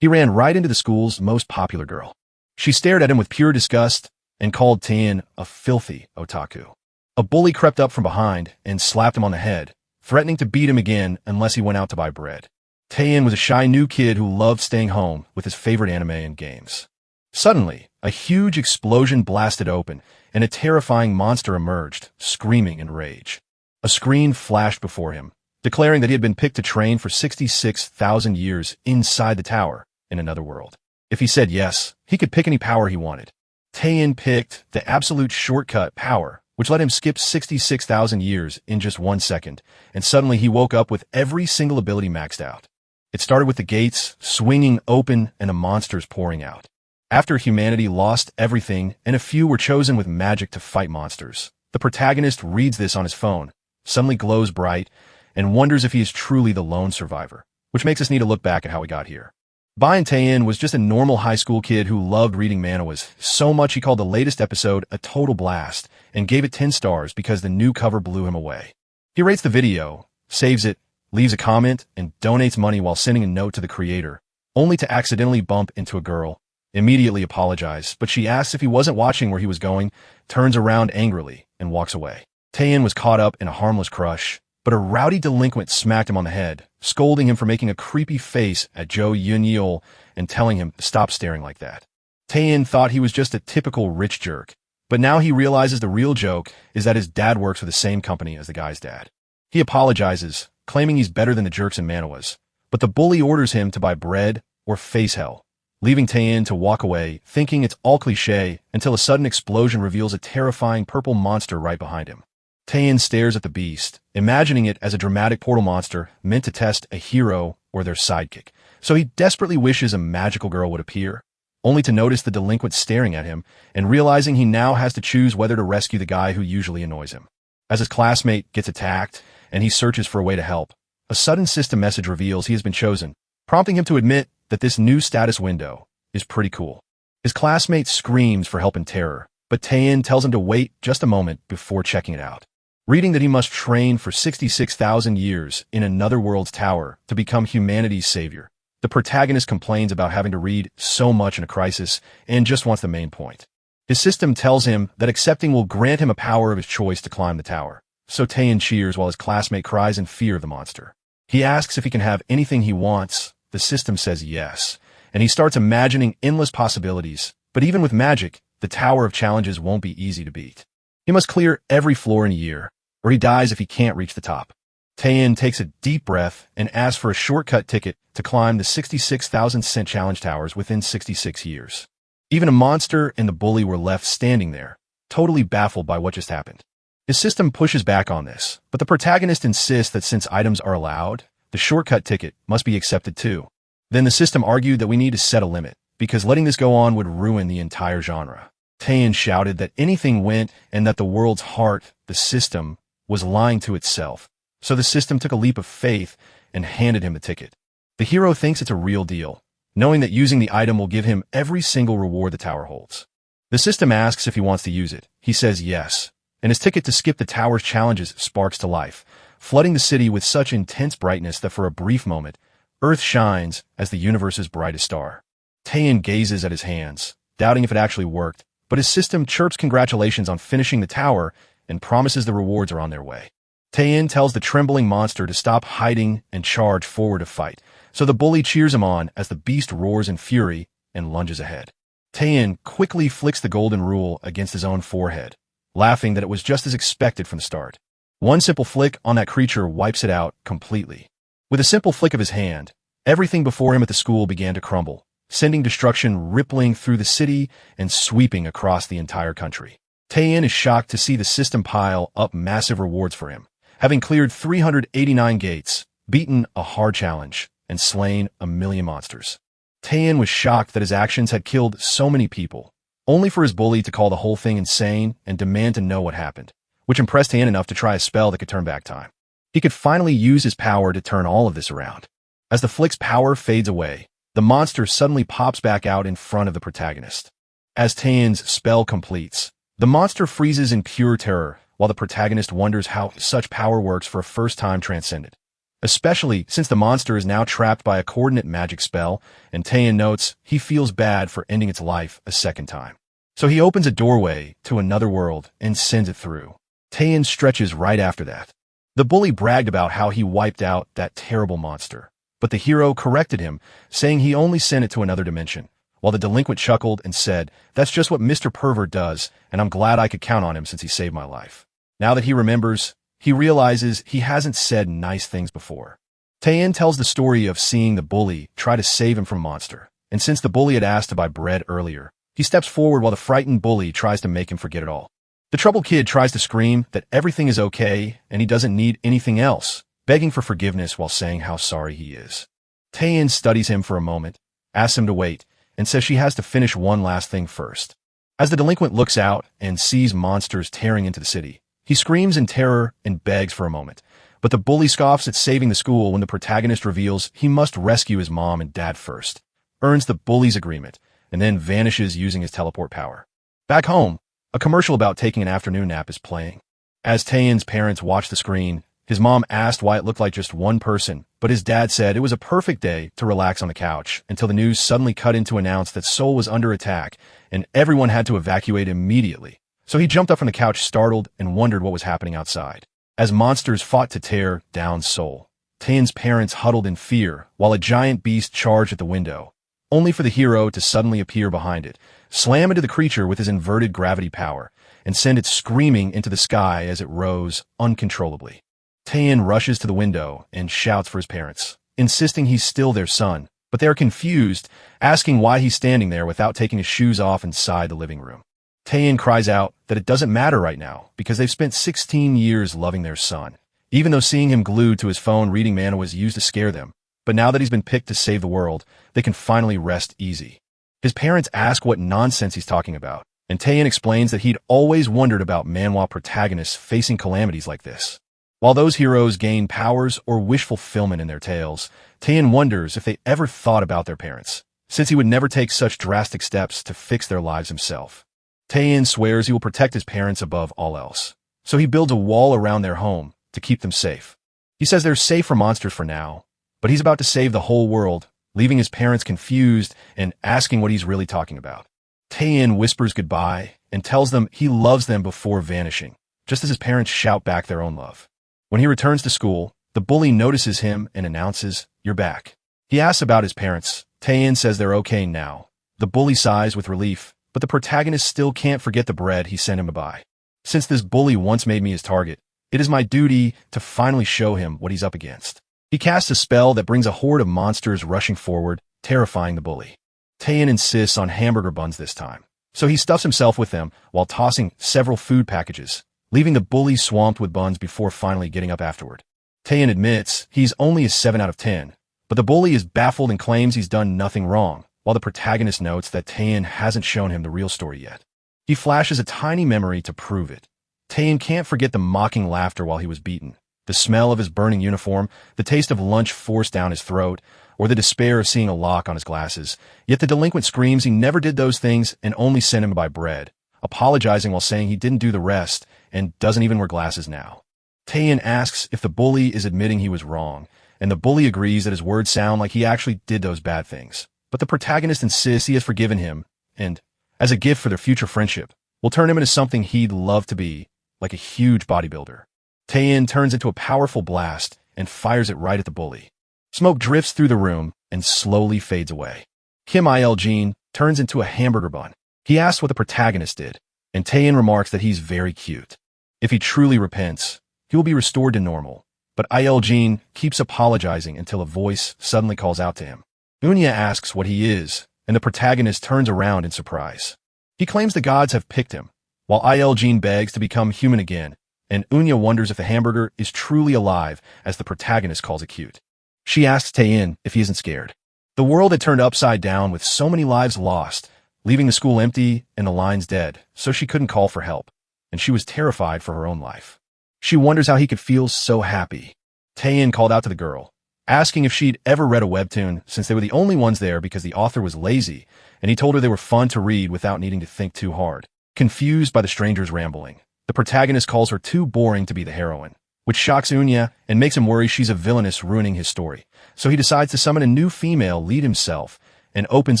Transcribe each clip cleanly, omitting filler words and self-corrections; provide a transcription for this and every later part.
He ran right into the school's most popular girl. She stared at him with pure disgust and called Taein a filthy otaku. A bully crept up from behind and slapped him on the head, threatening to beat him again unless he went out to buy bread. Taein was a shy new kid who loved staying home with his favorite anime and games. Suddenly, a huge explosion blasted open, and a terrifying monster emerged, screaming in rage. A screen flashed before him, declaring that he had been picked to train for 66,000 years inside the tower in another world. If he said yes, he could pick any power he wanted. Taein picked the absolute shortcut power, which let him skip 66,000 years in just 1 second, and suddenly he woke up with every single ability maxed out. It started with the gates swinging open and the monsters pouring out. After humanity lost everything and a few were chosen with magic to fight monsters, the protagonist reads this on his phone, suddenly glows bright, and wonders if he is truly the lone survivor, which makes us need to look back at how we got here. Bain Taein was just a normal high school kid who loved reading manhwas so much he called the latest episode a total blast and gave it 10 stars because the new cover blew him away. He rates the video, saves it, leaves a comment, and donates money while sending a note to the creator, only to accidentally bump into a girl, immediately apologize, but she asks if he wasn't watching where he was going, turns around angrily, and walks away. Taein was caught up in a harmless crush, but a rowdy delinquent smacked him on the head, scolding him for making a creepy face at Jo Yun-yeol and telling him to stop staring like that. Taein thought he was just a typical rich jerk, but now he realizes the real joke is that his dad works for the same company as the guy's dad. He apologizes, claiming he's better than the jerks in manhwas, but the bully orders him to buy bread or face hell, leaving Taein to walk away, thinking it's all cliché until a sudden explosion reveals a terrifying purple monster right behind him. Taein stares at the beast, imagining it as a dramatic portal monster meant to test a hero or their sidekick, so he desperately wishes a magical girl would appear, only to notice the delinquent staring at him and realizing he now has to choose whether to rescue the guy who usually annoys him. As his classmate gets attacked and he searches for a way to help, a sudden system message reveals he has been chosen, prompting him to admit that this new status window is pretty cool. His classmate screams for help in terror, but Taein tells him to wait just a moment before checking it out. Reading that he must train for 66,000 years in another world's tower to become humanity's savior, the protagonist complains about having to read so much in a crisis and just wants the main point. His system tells him that accepting will grant him a power of his choice to climb the tower, so Taein cheers while his classmate cries in fear of the monster. He asks if he can have anything he wants. The system says yes, and he starts imagining endless possibilities, but even with magic, the Tower of Challenges won't be easy to beat. He must clear every floor in a year, or he dies if he can't reach the top. Taein takes a deep breath and asks for a shortcut ticket to climb the 66,000 cent challenge towers within 66 years. Even a monster and the bully were left standing there, totally baffled by what just happened. His system pushes back on this, but the protagonist insists that since items are allowed, the shortcut ticket must be accepted too. Then the system argued that we need to set a limit, because letting this go on would ruin the entire genre. Taein shouted that anything went and that the world's heart, the system, was lying to itself, so the system took a leap of faith and handed him the ticket. The hero thinks it's a real deal, knowing that using the item will give him every single reward the tower holds. The system asks if he wants to use it. He says yes, and his ticket to skip the tower's challenges sparks to life, flooding the city with such intense brightness that for a brief moment, Earth shines as the universe's brightest star. Taein gazes at his hands, doubting if it actually worked, but his system chirps congratulations on finishing the tower and promises the rewards are on their way. Taein tells the trembling monster to stop hiding and charge forward to fight, so the bully cheers him on as the beast roars in fury and lunges ahead. Taein quickly flicks the golden rule against his own forehead, laughing that it was just as expected from the start. One simple flick on that creature wipes it out completely. With a simple flick of his hand, everything before him at the school began to crumble, sending destruction rippling through the city and sweeping across the entire country. Taein is shocked to see the system pile up massive rewards for him, having cleared 389 gates, beaten a hard challenge, and slain 1,000,000 monsters. Taein was shocked that his actions had killed so many people, only for his bully to call the whole thing insane and demand to know what happened, which impressed Taein enough to try a spell that could turn back time. He could finally use his power to turn all of this around. As the flick's power fades away, the monster suddenly pops back out in front of the protagonist. As Taein's spell completes, the monster freezes in pure terror, while the protagonist wonders how such power works for a first-time transcendent. especially since the monster is now trapped by a coordinate magic spell, and Taein notes he feels bad for ending its life a second time. So he opens a doorway to another world and sends it through. Taein stretches right after that. The bully bragged about how he wiped out that terrible monster, but the hero corrected him, saying he only sent it to another dimension, while the delinquent chuckled and said, "That's just what Mr. Pervert does, and I'm glad I could count on him since he saved my life." Now that he remembers, he realizes he hasn't said nice things before. Taein tells the story of seeing the bully try to save him from monster, and since the bully had asked to buy bread earlier, he steps forward while the frightened bully tries to make him forget it all. The troubled kid tries to scream that everything is okay and he doesn't need anything else, begging for forgiveness while saying how sorry he is. Taein studies him for a moment, asks him to wait, and says she has to finish one last thing first. As the delinquent looks out and sees monsters tearing into the city, he screams in terror and begs for a moment, but the bully scoffs at saving the school when the protagonist reveals he must rescue his mom and dad first, earns the bully's agreement, and then vanishes using his teleport power. Back home, a commercial about taking an afternoon nap is playing. As Taein's parents watch the screen, his mom asked why it looked like just one person, but his dad said it was a perfect day to relax on the couch until the news suddenly cut in to announce that Seoul was under attack and everyone had to evacuate immediately. So he jumped up from the couch startled and wondered what was happening outside. As monsters fought to tear down Seoul, Taein's parents huddled in fear while a giant beast charged at the window, only for the hero to suddenly appear behind it, slam into the creature with his inverted gravity power, and send it screaming into the sky as it rose uncontrollably. Taein rushes to the window and shouts for his parents, insisting he's still their son, but they are confused, asking why he's standing there without taking his shoes off inside the living room. Taein cries out that it doesn't matter right now because they've spent 16 years loving their son, even though seeing him glued to his phone reading Manhwa was used to scare them. But now that he's been picked to save the world, they can finally rest easy. His parents ask what nonsense he's talking about, and Taein explains that he'd always wondered about manhwa protagonists facing calamities like this. While those heroes gain powers or wish fulfillment in their tales, Taein wonders if they ever thought about their parents, since he would never take such drastic steps to fix their lives himself. Taein swears he will protect his parents above all else, so he builds a wall around their home to keep them safe. He says they're safe from monsters for now, but he's about to save the whole world, leaving his parents confused and asking what he's really talking about. Taein whispers goodbye and tells them he loves them before vanishing, just as his parents shout back their own love. When he returns to school, the bully notices him and announces, "You're back." He asks about his parents. Taein says they're okay now. The bully sighs with relief, but the protagonist still can't forget the bread he sent him to buy. Since this bully once made me his target, it is my duty to finally show him what he's up against. He casts a spell that brings a horde of monsters rushing forward, terrifying the bully. Taein insists on hamburger buns this time, so he stuffs himself with them while tossing several food packages, leaving the bully swamped with buns before finally getting up afterward. Taein admits he's only a 7 out of 10, but the bully is baffled and claims he's done nothing wrong, while the protagonist notes that Taein hasn't shown him the real story yet. He flashes a tiny memory to prove it. Taein can't forget the mocking laughter while he was beaten, the smell of his burning uniform, the taste of lunch forced down his throat, or the despair of seeing a lock on his glasses. Yet the delinquent screams he never did those things and only sent him to buy bread, apologizing while saying he didn't do the rest and doesn't even wear glasses now. Taein asks if the bully is admitting he was wrong, and the bully agrees that his words sound like he actually did those bad things. But the protagonist insists he has forgiven him, and, as a gift for their future friendship, will turn him into something he'd love to be, like a huge bodybuilder. Taein turns into a powerful blast and fires it right at the bully. Smoke drifts through the room and slowly fades away. Kim Il-jin turns into a hamburger bun. He asks what the protagonist did, and Taein remarks that he's very cute. If he truly repents, he will be restored to normal, but Il-jin keeps apologizing until a voice suddenly calls out to him. Unya asks what he is, and the protagonist turns around in surprise. He claims the gods have picked him, while Il-jin begs to become human again, and Unya wonders if the hamburger is truly alive, as the protagonist calls it cute. She asks Taein if he isn't scared. The world had turned upside down with so many lives lost, leaving the school empty and the lines dead, so she couldn't call for help, and she was terrified for her own life. She wonders how he could feel so happy. Taein called out to the girl, asking if she'd ever read a webtoon since they were the only ones there because the author was lazy, and he told her they were fun to read without needing to think too hard. Confused by the stranger's rambling, the protagonist calls her too boring to be the heroine, which shocks Unya and makes him worry she's a villainess ruining his story. So he decides to summon a new female lead himself and opens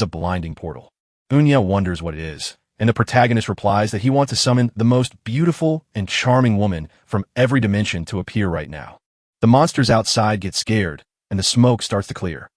a blinding portal. Unya wonders what it is, and the protagonist replies that he wants to summon the most beautiful and charming woman from every dimension to appear right now. The monsters outside get scared, and the smoke starts to clear.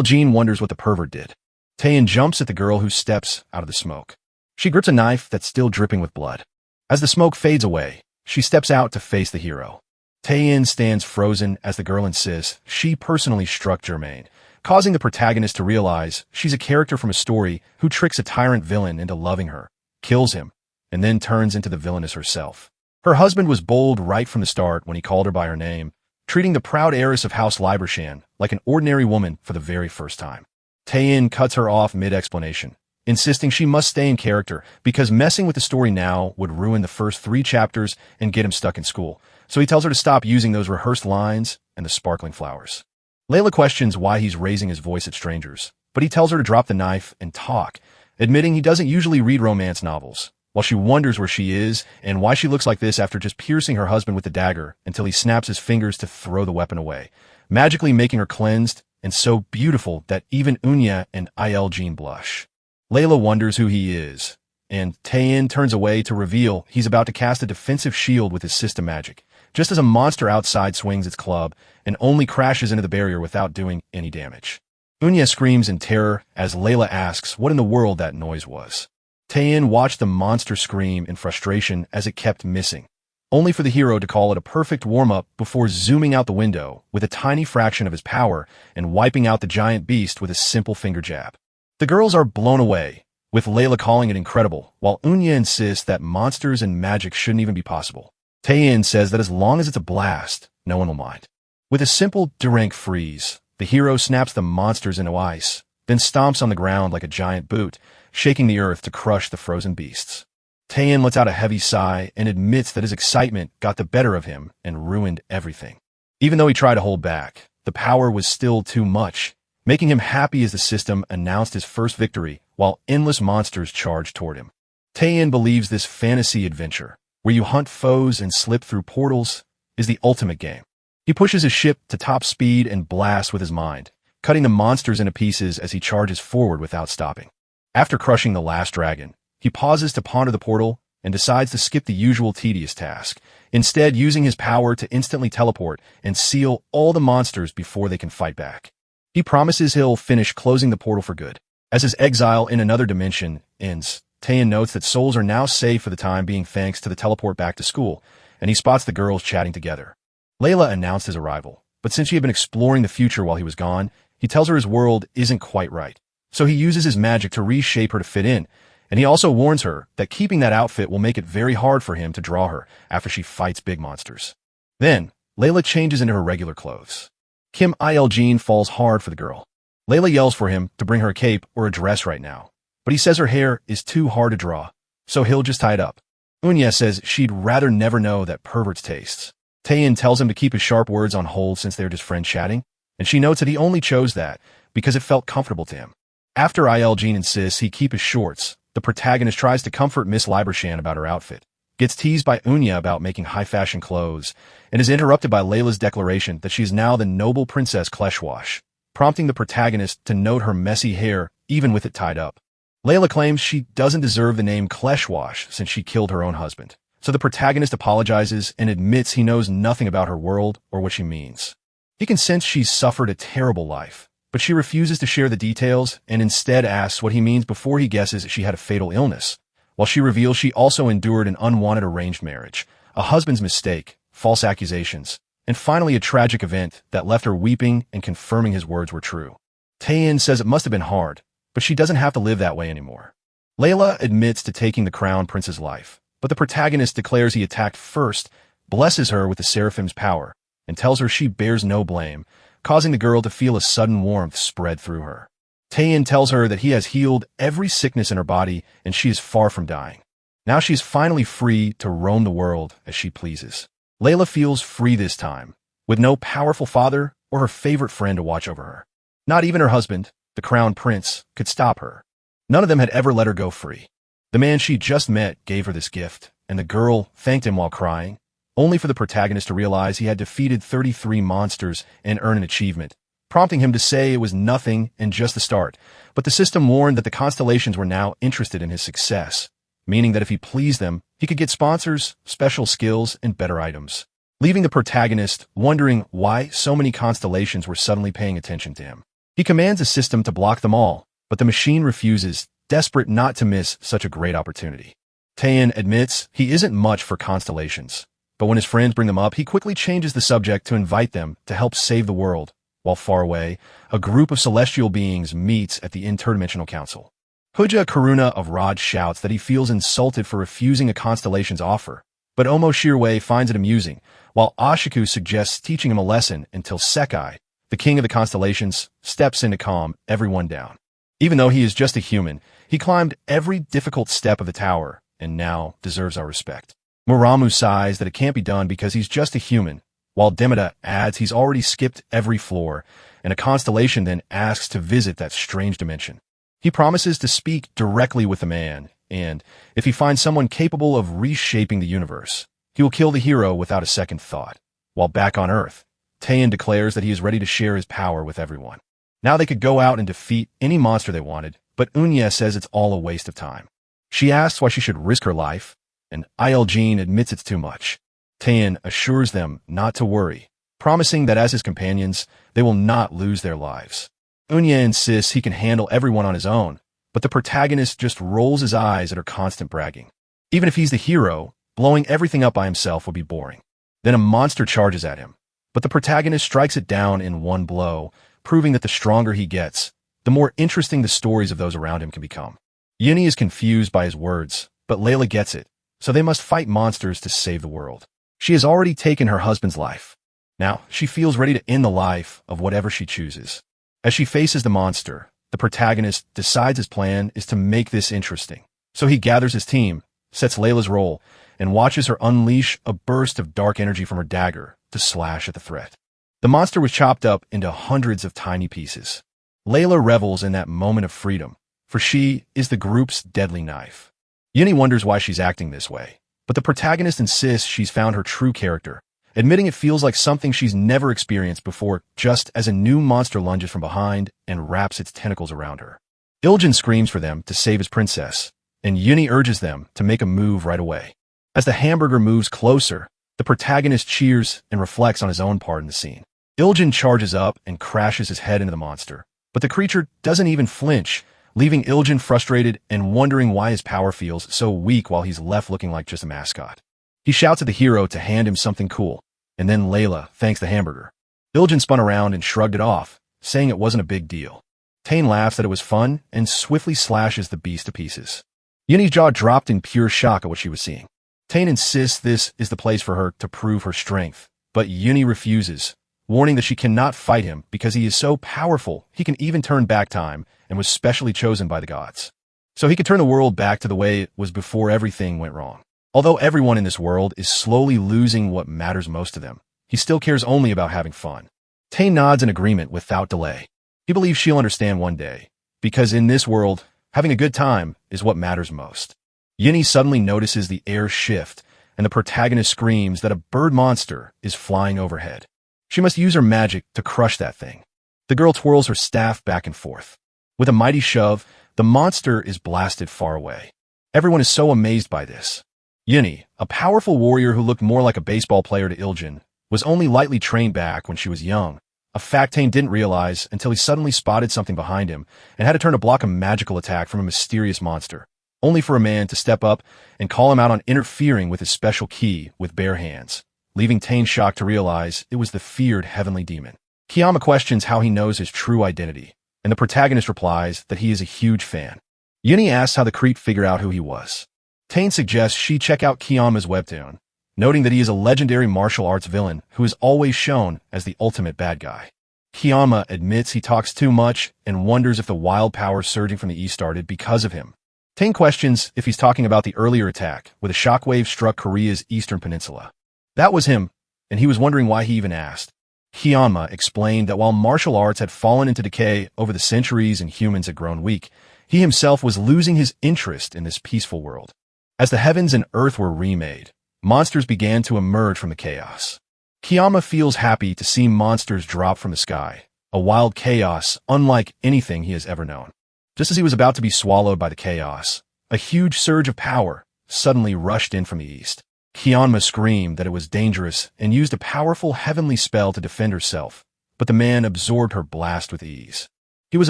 Jean wonders what the pervert did. Taein jumps at the girl who steps out of the smoke. She grips a knife that's still dripping with blood. As the smoke fades away, she steps out to face the hero. Taein stands frozen as the girl insists she personally struck Germaine, causing the protagonist to realize she's a character from a story who tricks a tyrant villain into loving her, kills him, and then turns into the villainess herself. Her husband was bold right from the start when he called her by her name, treating the proud heiress of House Libershan like an ordinary woman for the very first time. Taein cuts her off mid-explanation, insisting she must stay in character because messing with the story now would ruin the first 3 chapters and get him stuck in school. So he tells her to stop using those rehearsed lines and the sparkling flowers. Layla questions why he's raising his voice at strangers, but he tells her to drop the knife and talk, admitting he doesn't usually read romance novels, while she wonders where she is and why she looks like this after just piercing her husband with the dagger until he snaps his fingers to throw the weapon away, magically making her cleansed and so beautiful that even Unya and Jean blush. Layla wonders who he is, and Taein turns away to reveal he's about to cast a defensive shield with his system magic, just as a monster outside swings its club and only crashes into the barrier without doing any damage. Unya screams in terror as Layla asks what in the world that noise was. Taein watched the monster scream in frustration as it kept missing, only for the hero to call it a perfect warm-up before zooming out the window with a tiny fraction of his power and wiping out the giant beast with a simple finger jab. The girls are blown away, with Layla calling it incredible, while Unya insists that monsters and magic shouldn't even be possible. Taein says that as long as it's a blast, no one will mind. With a simple Durank freeze, the hero snaps the monsters into ice, then stomps on the ground like a giant boot, shaking the earth to crush the frozen beasts. Taein lets out a heavy sigh and admits that his excitement got the better of him and ruined everything. Even though he tried to hold back, the power was still too much, making him happy as the system announced his first victory while endless monsters charged toward him. Taein believes this fantasy adventure, where you hunt foes and slip through portals, is the ultimate game. He pushes his ship to top speed and blasts with his mind, cutting the monsters into pieces as he charges forward without stopping. After crushing the last dragon, he pauses to ponder the portal and decides to skip the usual tedious task, instead using his power to instantly teleport and seal all the monsters before they can fight back. He promises he'll finish closing the portal for good. As his exile in another dimension ends, Taein notes that souls are now safe for the time being thanks to the teleport back to school, and he spots the girls chatting together. Layla announced his arrival, but since she had been exploring the future while he was gone, he tells her his world isn't quite right. So he uses his magic to reshape her to fit in, and he also warns her that keeping that outfit will make it very hard for him to draw her after she fights big monsters. Then, Layla changes into her regular clothes. Kim Il-jean falls hard for the girl. Layla yells for him to bring her a cape or a dress right now, but he says her hair is too hard to draw, so he'll just tie it up. Unya says she'd rather never know that pervert's tastes. Taein tells him to keep his sharp words on hold since they're just friends chatting, and she notes that he only chose that because it felt comfortable to him. After Il-jean insists he keep his shorts, the protagonist tries to comfort Miss Libershan about her outfit, gets teased by Unya about making high-fashion clothes, and is interrupted by Layla's declaration that she is now the noble princess Kleshwash, prompting the protagonist to note her messy hair even with it tied up. Layla claims she doesn't deserve the name Kleshwash since she killed her own husband, so the protagonist apologizes and admits he knows nothing about her world or what she means. He can sense she's suffered a terrible life, but she refuses to share the details and instead asks what he means before he guesses she had a fatal illness, while she reveals she also endured an unwanted arranged marriage, a husband's mistake, false accusations, and finally a tragic event that left her weeping and confirming his words were true. Taein says it must have been hard, but she doesn't have to live that way anymore. Layla admits to taking the crown prince's life, but the protagonist declares he attacked first, blesses her with the Seraphim's power, and tells her she bears no blame, causing the girl to feel a sudden warmth spread through her. Taein tells her that he has healed every sickness in her body and she is far from dying. Now she is finally free to roam the world as she pleases. Layla feels free this time, with no powerful father or her favorite friend to watch over her. Not even her husband, the crown prince, could stop her. None of them had ever let her go free. The man she just met gave her this gift, and the girl thanked him while crying, only for the protagonist to realize he had defeated 33 monsters and earn an achievement, prompting him to say it was nothing and just the start. But the system warned that the constellations were now interested in his success, meaning that if he pleased them, he could get sponsors, special skills, and better items, leaving the protagonist wondering why so many constellations were suddenly paying attention to him. He commands a system to block them all, but the machine refuses, desperate not to miss such a great opportunity. Taein admits he isn't much for constellations, but when his friends bring them up, he quickly changes the subject to invite them to help save the world. While far away, a group of celestial beings meets at the Interdimensional Council. Huja Karuna of Raj shouts that he feels insulted for refusing a constellation's offer, but Omo Shirwei finds it amusing, while Ashiku suggests teaching him a lesson until Sekai, the king of the constellations, steps in to calm everyone down. Even though he is just a human, he climbed every difficult step of the tower and now deserves our respect. Muramu sighs that it can't be done because he's just a human, while Demida adds he's already skipped every floor, and a constellation then asks to visit that strange dimension. He promises to speak directly with the man, and if he finds someone capable of reshaping the universe, he will kill the hero without a second thought. While back on Earth, Taein declares that he is ready to share his power with everyone. Now they could go out and defeat any monster they wanted, but Unya says it's all a waste of time. She asks why she should risk her life, and Jean admits it's too much. Taein assures them not to worry, promising that as his companions, they will not lose their lives. Unya insists he can handle everyone on his own, but the protagonist just rolls his eyes at her constant bragging. Even if he's the hero, blowing everything up by himself would be boring. Then a monster charges at him, but the protagonist strikes it down in one blow, proving that the stronger he gets, the more interesting the stories of those around him can become. Yuni is confused by his words, but Layla gets it, so they must fight monsters to save the world. She has already taken her husband's life. Now, she feels ready to end the life of whatever she chooses. As she faces the monster, the protagonist decides his plan is to make this interesting. So he gathers his team, sets Layla's role, and watches her unleash a burst of dark energy from her dagger to slash at the threat. The monster was chopped up into hundreds of tiny pieces. Layla revels in that moment of freedom, for she is the group's deadly knife. Yuni wonders why she's acting this way, but the protagonist insists she's found her true character, admitting it feels like something she's never experienced before just as a new monster lunges from behind and wraps its tentacles around her. Ilgen screams for them to save his princess, and Yuni urges them to make a move right away. As the hamburger moves closer, the protagonist cheers and reflects on his own part in the scene. Ilgen charges up and crashes his head into the monster, but the creature doesn't even flinch, leaving Ilgen frustrated and wondering why his power feels so weak while he's left looking like just a mascot. He shouts at the hero to hand him something cool, and then Layla thanks the hamburger. Ilgen spun around and shrugged it off, saying it wasn't a big deal. Taein laughs that it was fun and swiftly slashes the beast to pieces. Yuni's jaw dropped in pure shock at what she was seeing. Taein insists this is the place for her to prove her strength, but Yuni refuses, warning that she cannot fight him because he is so powerful he can even turn back time and was specially chosen by the gods. So he could turn the world back to the way it was before everything went wrong. Although everyone in this world is slowly losing what matters most to them, he still cares only about having fun. Taein nods in agreement without delay. He believes she'll understand one day, because in this world, having a good time is what matters most. Yuni suddenly notices the air shift, and the protagonist screams that a bird monster is flying overhead. She must use her magic to crush that thing. The girl twirls her staff back and forth. With a mighty shove, the monster is blasted far away. Everyone is so amazed by this. Yuni, a powerful warrior who looked more like a baseball player to Ilgen, was only lightly trained back when she was young, a fact Taein didn't realize until he suddenly spotted something behind him and had to turn to block a magical attack from a mysterious monster, only for a man to step up and call him out on interfering with his special ki with bare hands, leaving Taein shocked to realize it was the feared heavenly demon. Kiyama questions how he knows his true identity, and the protagonist replies that he is a huge fan. Yuni asks how the Crete figured out who he was. Taein suggests she check out Kiyama's Webtoon, noting that he is a legendary martial arts villain who is always shown as the ultimate bad guy. Kiyama admits he talks too much and wonders if the wild power surging from the east started because of him. Taein questions if he's talking about the earlier attack where the shockwave struck Korea's eastern peninsula. That was him, and he was wondering why he even asked. Kiyama explained that while martial arts had fallen into decay over the centuries and humans had grown weak, he himself was losing his interest in this peaceful world. As the heavens and earth were remade, monsters began to emerge from the chaos. Kiyama feels happy to see monsters drop from the sky, a wild chaos unlike anything he has ever known. Just as he was about to be swallowed by the chaos, a huge surge of power suddenly rushed in from the east. Kiyama screamed that it was dangerous and used a powerful heavenly spell to defend herself, but the man absorbed her blast with ease. He was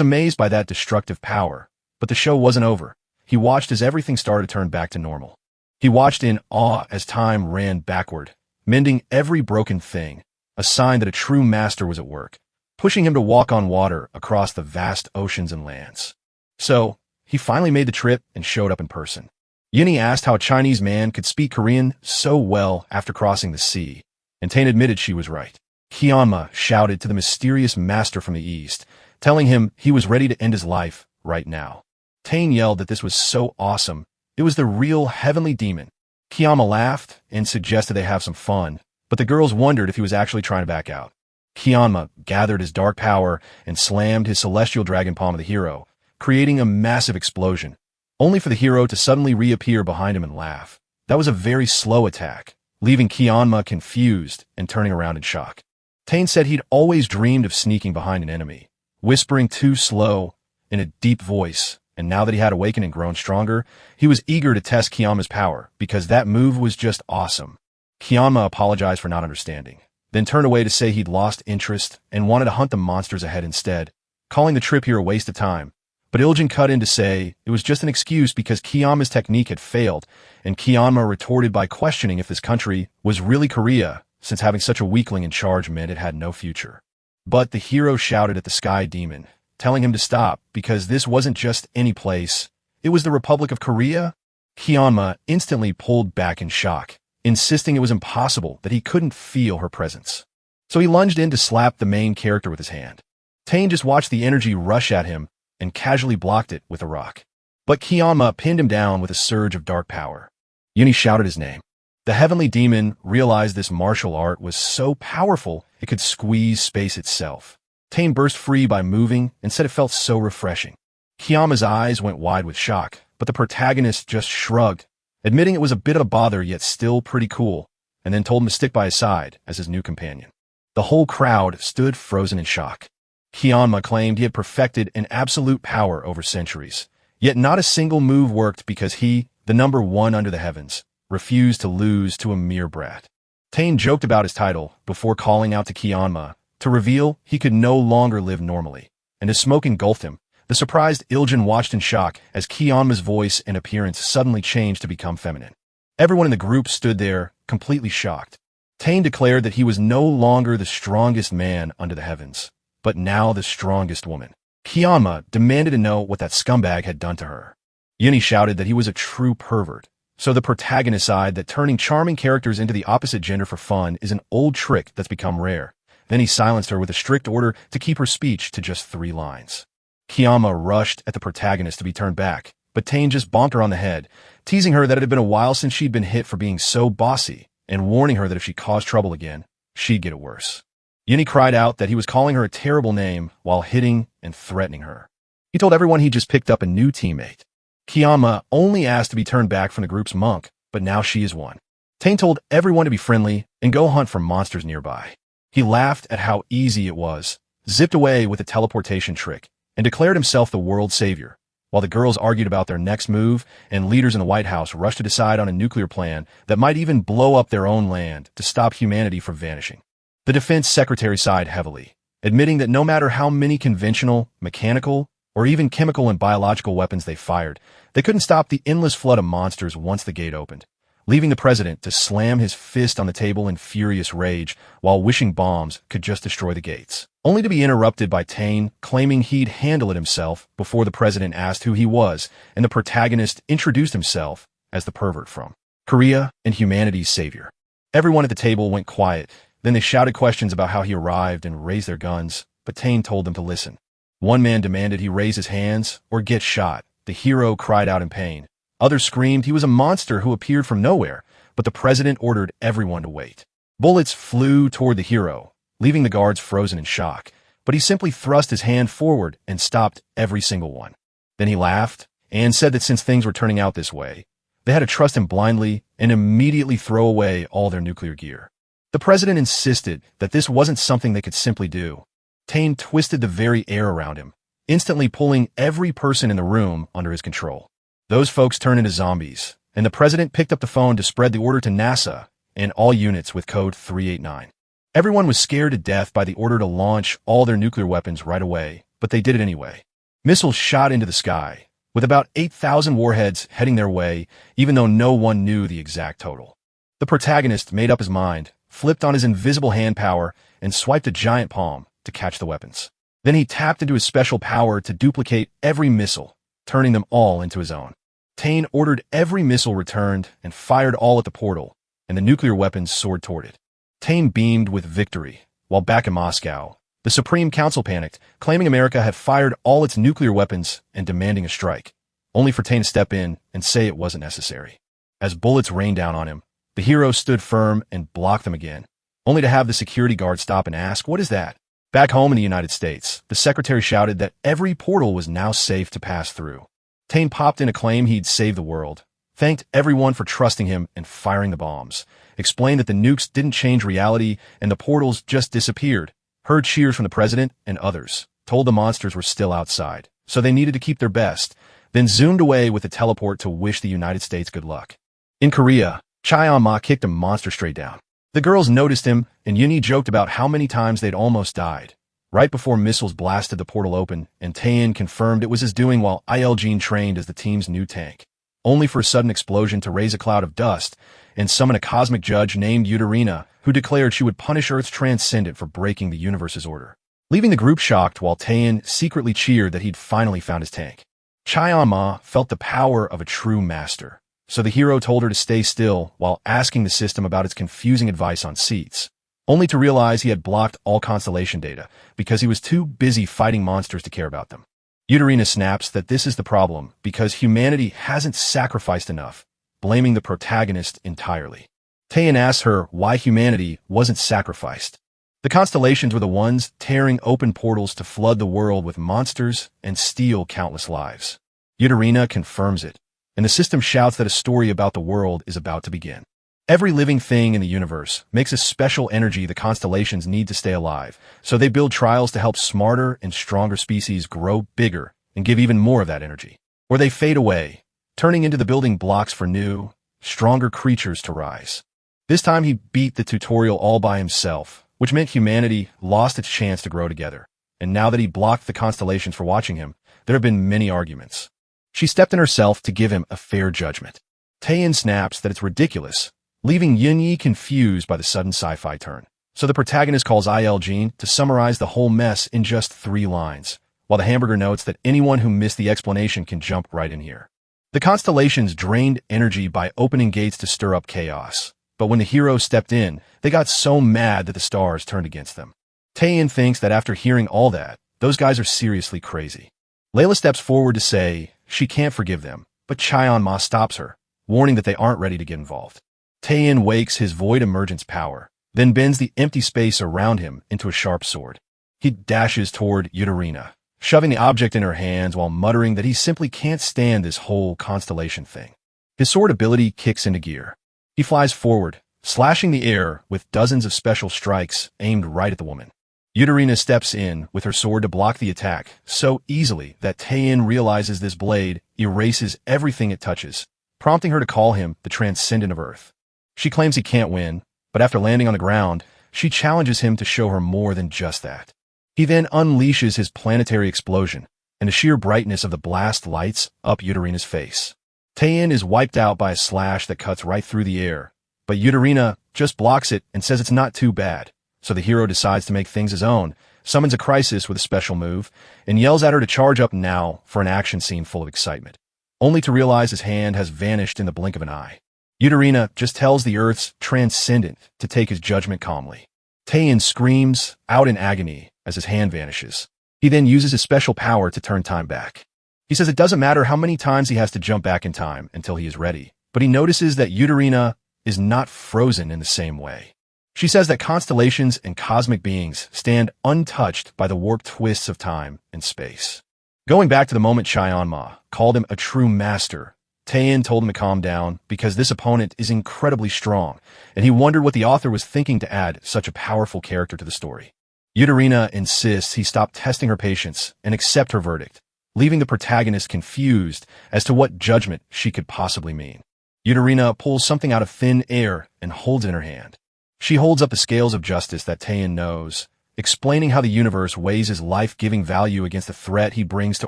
amazed by that destructive power, but the show wasn't over. He watched as everything started to turn back to normal. He watched in awe as time ran backward, mending every broken thing, a sign that a true master was at work, pushing him to walk on water across the vast oceans and lands. So, he finally made the trip and showed up in person. Yini asked how a Chinese man could speak Korean so well after crossing the sea, and Tane admitted she was right. Kiyama shouted to the mysterious master from the east, telling him he was ready to end his life right now. Tane yelled that this was so awesome. It was the real heavenly demon. Kiyama laughed and suggested they have some fun, but the girls wondered if he was actually trying to back out. Kiyama gathered his dark power and slammed his celestial dragon palm at the hero, creating a massive explosion, only for the hero to suddenly reappear behind him and laugh. That was a very slow attack, leaving Kiyama confused and turning around in shock. Tane said he'd always dreamed of sneaking behind an enemy, whispering too slow in a deep voice, and now that he had awakened and grown stronger, he was eager to test Kiyama's power because that move was just awesome. Kiyama apologized for not understanding, then turned away to say he'd lost interest and wanted to hunt the monsters ahead instead, calling the trip here a waste of time. But Iljin cut in to say it was just an excuse because Kiyama's technique had failed, and Kiyama retorted by questioning if this country was really Korea, since having such a weakling in charge meant it had no future. But the hero shouted at the sky demon, telling him to stop because this wasn't just any place, it was the Republic of Korea. Kiyama instantly pulled back in shock, insisting it was impossible that he couldn't feel her presence. So he lunged in to slap the main character with his hand. Tane just watched the energy rush at him and casually blocked it with a rock. But Kiyama pinned him down with a surge of dark power. Yuni shouted his name. The heavenly demon realized this martial art was so powerful it could squeeze space itself. Tane burst free by moving and said it felt so refreshing. Kiyama's eyes went wide with shock, but the protagonist just shrugged, admitting it was a bit of a bother yet still pretty cool, and then told him to stick by his side as his new companion. The whole crowd stood frozen in shock. Kiyama claimed he had perfected an absolute power over centuries, yet not a single move worked because he, the number one under the heavens, refused to lose to a mere brat. Tane joked about his title before calling out to Kiyama to reveal he could no longer live normally, and as smoke engulfed him, the surprised Iljin watched in shock as Kiyama's voice and appearance suddenly changed to become feminine. Everyone in the group stood there, completely shocked. Tane declared that he was no longer the strongest man under the heavens, but now the strongest woman. Kiyama demanded to know what that scumbag had done to her. Yuni shouted that he was a true pervert, so the protagonist sighed that turning charming characters into the opposite gender for fun is an old trick that's become rare. Then he silenced her with a strict order to keep her speech to just 3 lines. Kiyama rushed at the protagonist to be turned back, but Tane just bonked her on the head, teasing her that it had been a while since she'd been hit for being so bossy, and warning her that if she caused trouble again, she'd get it worse. Yuni cried out that he was calling her a terrible name while hitting and threatening her. He told everyone he just picked up a new teammate. Kiyama only asked to be turned back from the group's monk, but now she is one. Tane told everyone to be friendly and go hunt for monsters nearby. He laughed at how easy it was, zipped away with a teleportation trick, and declared himself the world's savior, while the girls argued about their next move and leaders in the White House rushed to decide on a nuclear plan that might even blow up their own land to stop humanity from vanishing. The defense secretary sighed heavily, admitting that no matter how many conventional, mechanical, or even chemical and biological weapons they fired, they couldn't stop the endless flood of monsters once the gate opened, leaving the president to slam his fist on the table in furious rage while wishing bombs could just destroy the gates, only to be interrupted by Tane claiming he'd handle it himself before the president asked who he was, and the protagonist introduced himself as the pervert from Korea and humanity's savior. Everyone at the table went quiet. Then they shouted questions about how he arrived and raised their guns, but Tane told them to listen. One man demanded he raise his hands or get shot. The hero cried out in pain. Others screamed he was a monster who appeared from nowhere, but the president ordered everyone to wait. Bullets flew toward the hero, leaving the guards frozen in shock, but he simply thrust his hand forward and stopped every single one. Then he laughed and said that since things were turning out this way, they had to trust him blindly and immediately throw away all their nuclear gear. The president insisted that this wasn't something they could simply do. Tane twisted the very air around him, instantly pulling every person in the room under his control. Those folks turned into zombies, and the president picked up the phone to spread the order to NASA and all units with code 389. Everyone was scared to death by the order to launch all their nuclear weapons right away, but they did it anyway. Missiles shot into the sky, with about 8,000 warheads heading their way, even though no one knew the exact total. The protagonist made up his mind, flipped on his invisible hand power, and swiped a giant palm to catch the weapons. Then he tapped into his special power to duplicate every missile, turning them all into his own. Tane ordered every missile returned and fired all at the portal, and the nuclear weapons soared toward it. Tane beamed with victory, while back in Moscow, the Supreme Council panicked, claiming America had fired all its nuclear weapons and demanding a strike, only for Tane to step in and say it wasn't necessary. As bullets rained down on him, the hero stood firm and blocked them again, only to have the security guard stop and ask, "What is that?" Back home in the United States, the secretary shouted that every portal was now safe to pass through. Tane popped in a claim he'd saved the world, thanked everyone for trusting him and firing the bombs, explained that the nukes didn't change reality and the portals just disappeared, heard cheers from the president and others, told the monsters were still outside, so they needed to keep their best, then zoomed away with a teleport to wish the United States good luck. In Korea, Chaeon-ma kicked a monster straight down. The girls noticed him, and Yuni joked about how many times they'd almost died. Right before missiles blasted the portal open, and Taein confirmed it was his doing while Isekai trained as the team's new tank, only for a sudden explosion to raise a cloud of dust and summon a cosmic judge named Euterina, who declared she would punish Earth's transcendent for breaking the universe's order, leaving the group shocked while Taein secretly cheered that he'd finally found his tank. Chaeon-ma felt the power of a true master, so the hero told her to stay still while asking the system about its confusing advice on seats, only to realize he had blocked all constellation data because he was too busy fighting monsters to care about them. Euterina snaps that this is the problem because humanity hasn't sacrificed enough, blaming the protagonist entirely. Taein asks her why humanity wasn't sacrificed. The constellations were the ones tearing open portals to flood the world with monsters and steal countless lives. Euterina confirms it, and the system shouts that a story about the world is about to begin. Every living thing in the universe makes a special energy the constellations need to stay alive, so they build trials to help smarter and stronger species grow bigger and give even more of that energy. Or they fade away, turning into the building blocks for new, stronger creatures to rise. This time he beat the tutorial all by himself, which meant humanity lost its chance to grow together. And now that he blocked the constellations for watching him, there have been many arguments. She stepped in herself to give him a fair judgment. Taein snaps that it's ridiculous, leaving Yunyi confused by the sudden sci-fi turn. So the protagonist calls Isekai to summarize the whole mess in just 3 lines, while the hamburger notes that anyone who missed the explanation can jump right in here. The constellations drained energy by opening gates to stir up chaos, but when the heroes stepped in, they got so mad that the stars turned against them. Taein thinks that after hearing all that, those guys are seriously crazy. Layla steps forward to say she can't forgive them, but Chaeon-ma stops her, warning that they aren't ready to get involved. Taein wakes his void emergence power, then bends the empty space around him into a sharp sword. He dashes toward Euterina, shoving the object in her hands while muttering that he simply can't stand this whole constellation thing. His sword ability kicks into gear. He flies forward, slashing the air with dozens of special strikes aimed right at the woman. Euterina steps in with her sword to block the attack so easily that Taein realizes this blade erases everything it touches, prompting her to call him the Transcendent of Earth. She claims he can't win, but after landing on the ground, she challenges him to show her more than just that. He then unleashes his planetary explosion, and the sheer brightness of the blast lights up Euterina's face. Taein is wiped out by a slash that cuts right through the air, but Euterina just blocks it and says it's not too bad. So the hero decides to make things his own, summons a crisis with a special move, and yells at her to charge up now for an action scene full of excitement, only to realize his hand has vanished in the blink of an eye. Euterina just tells the Earth's Transcendent to take his judgment calmly. Taein screams out in agony as his hand vanishes. He then uses his special power to turn time back. He says it doesn't matter how many times he has to jump back in time until he is ready, but he notices that Euterina is not frozen in the same way. She says that constellations and cosmic beings stand untouched by the warped twists of time and space. Going back to the moment Chaeon-ma called him a true master, Taein told him to calm down because this opponent is incredibly strong, and he wondered what the author was thinking to add such a powerful character to the story. Yutarina insists he stop testing her patience and accept her verdict, leaving the protagonist confused as to what judgment she could possibly mean. Yutarina pulls something out of thin air and holds it in her hand. She holds up the scales of justice that Taein knows, explaining how the universe weighs his life-giving value against the threat he brings to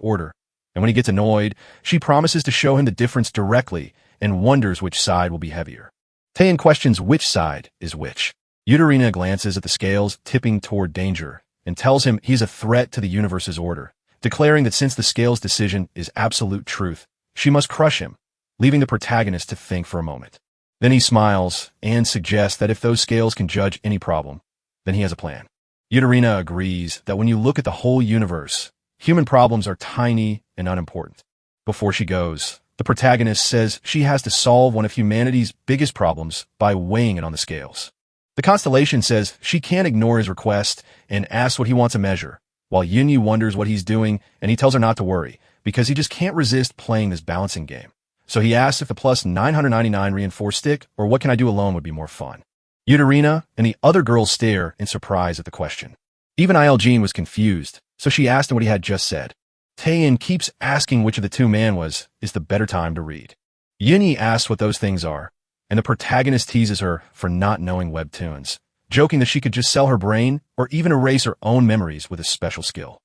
order. And when he gets annoyed, she promises to show him the difference directly and wonders which side will be heavier. Taein questions which side is which. Yutarina glances at the scales tipping toward danger and tells him he's a threat to the universe's order, declaring that since the scales' decision is absolute truth, she must crush him, leaving the protagonist to think for a moment. Then he smiles and suggests that if those scales can judge any problem, then he has a plan. Yutarina agrees that when you look at the whole universe, human problems are tiny and unimportant. Before she goes, the protagonist says she has to solve one of humanity's biggest problems by weighing it on the scales. The constellation says she can't ignore his request and asks what he wants to measure, while Yunyi wonders what he's doing and he tells her not to worry, because he just can't resist playing this balancing game. So he asks if the plus 999 reinforced stick or what can I do alone would be more fun. Yutarina and the other girls stare in surprise at the question. Even Jean was confused, so she asked him what he had just said. Taein keeps asking which of the two manhwas is the better time to read. Yunyi asks what those things are, and the protagonist teases her for not knowing webtoons, joking that she could just sell her brain or even erase her own memories with a special skill.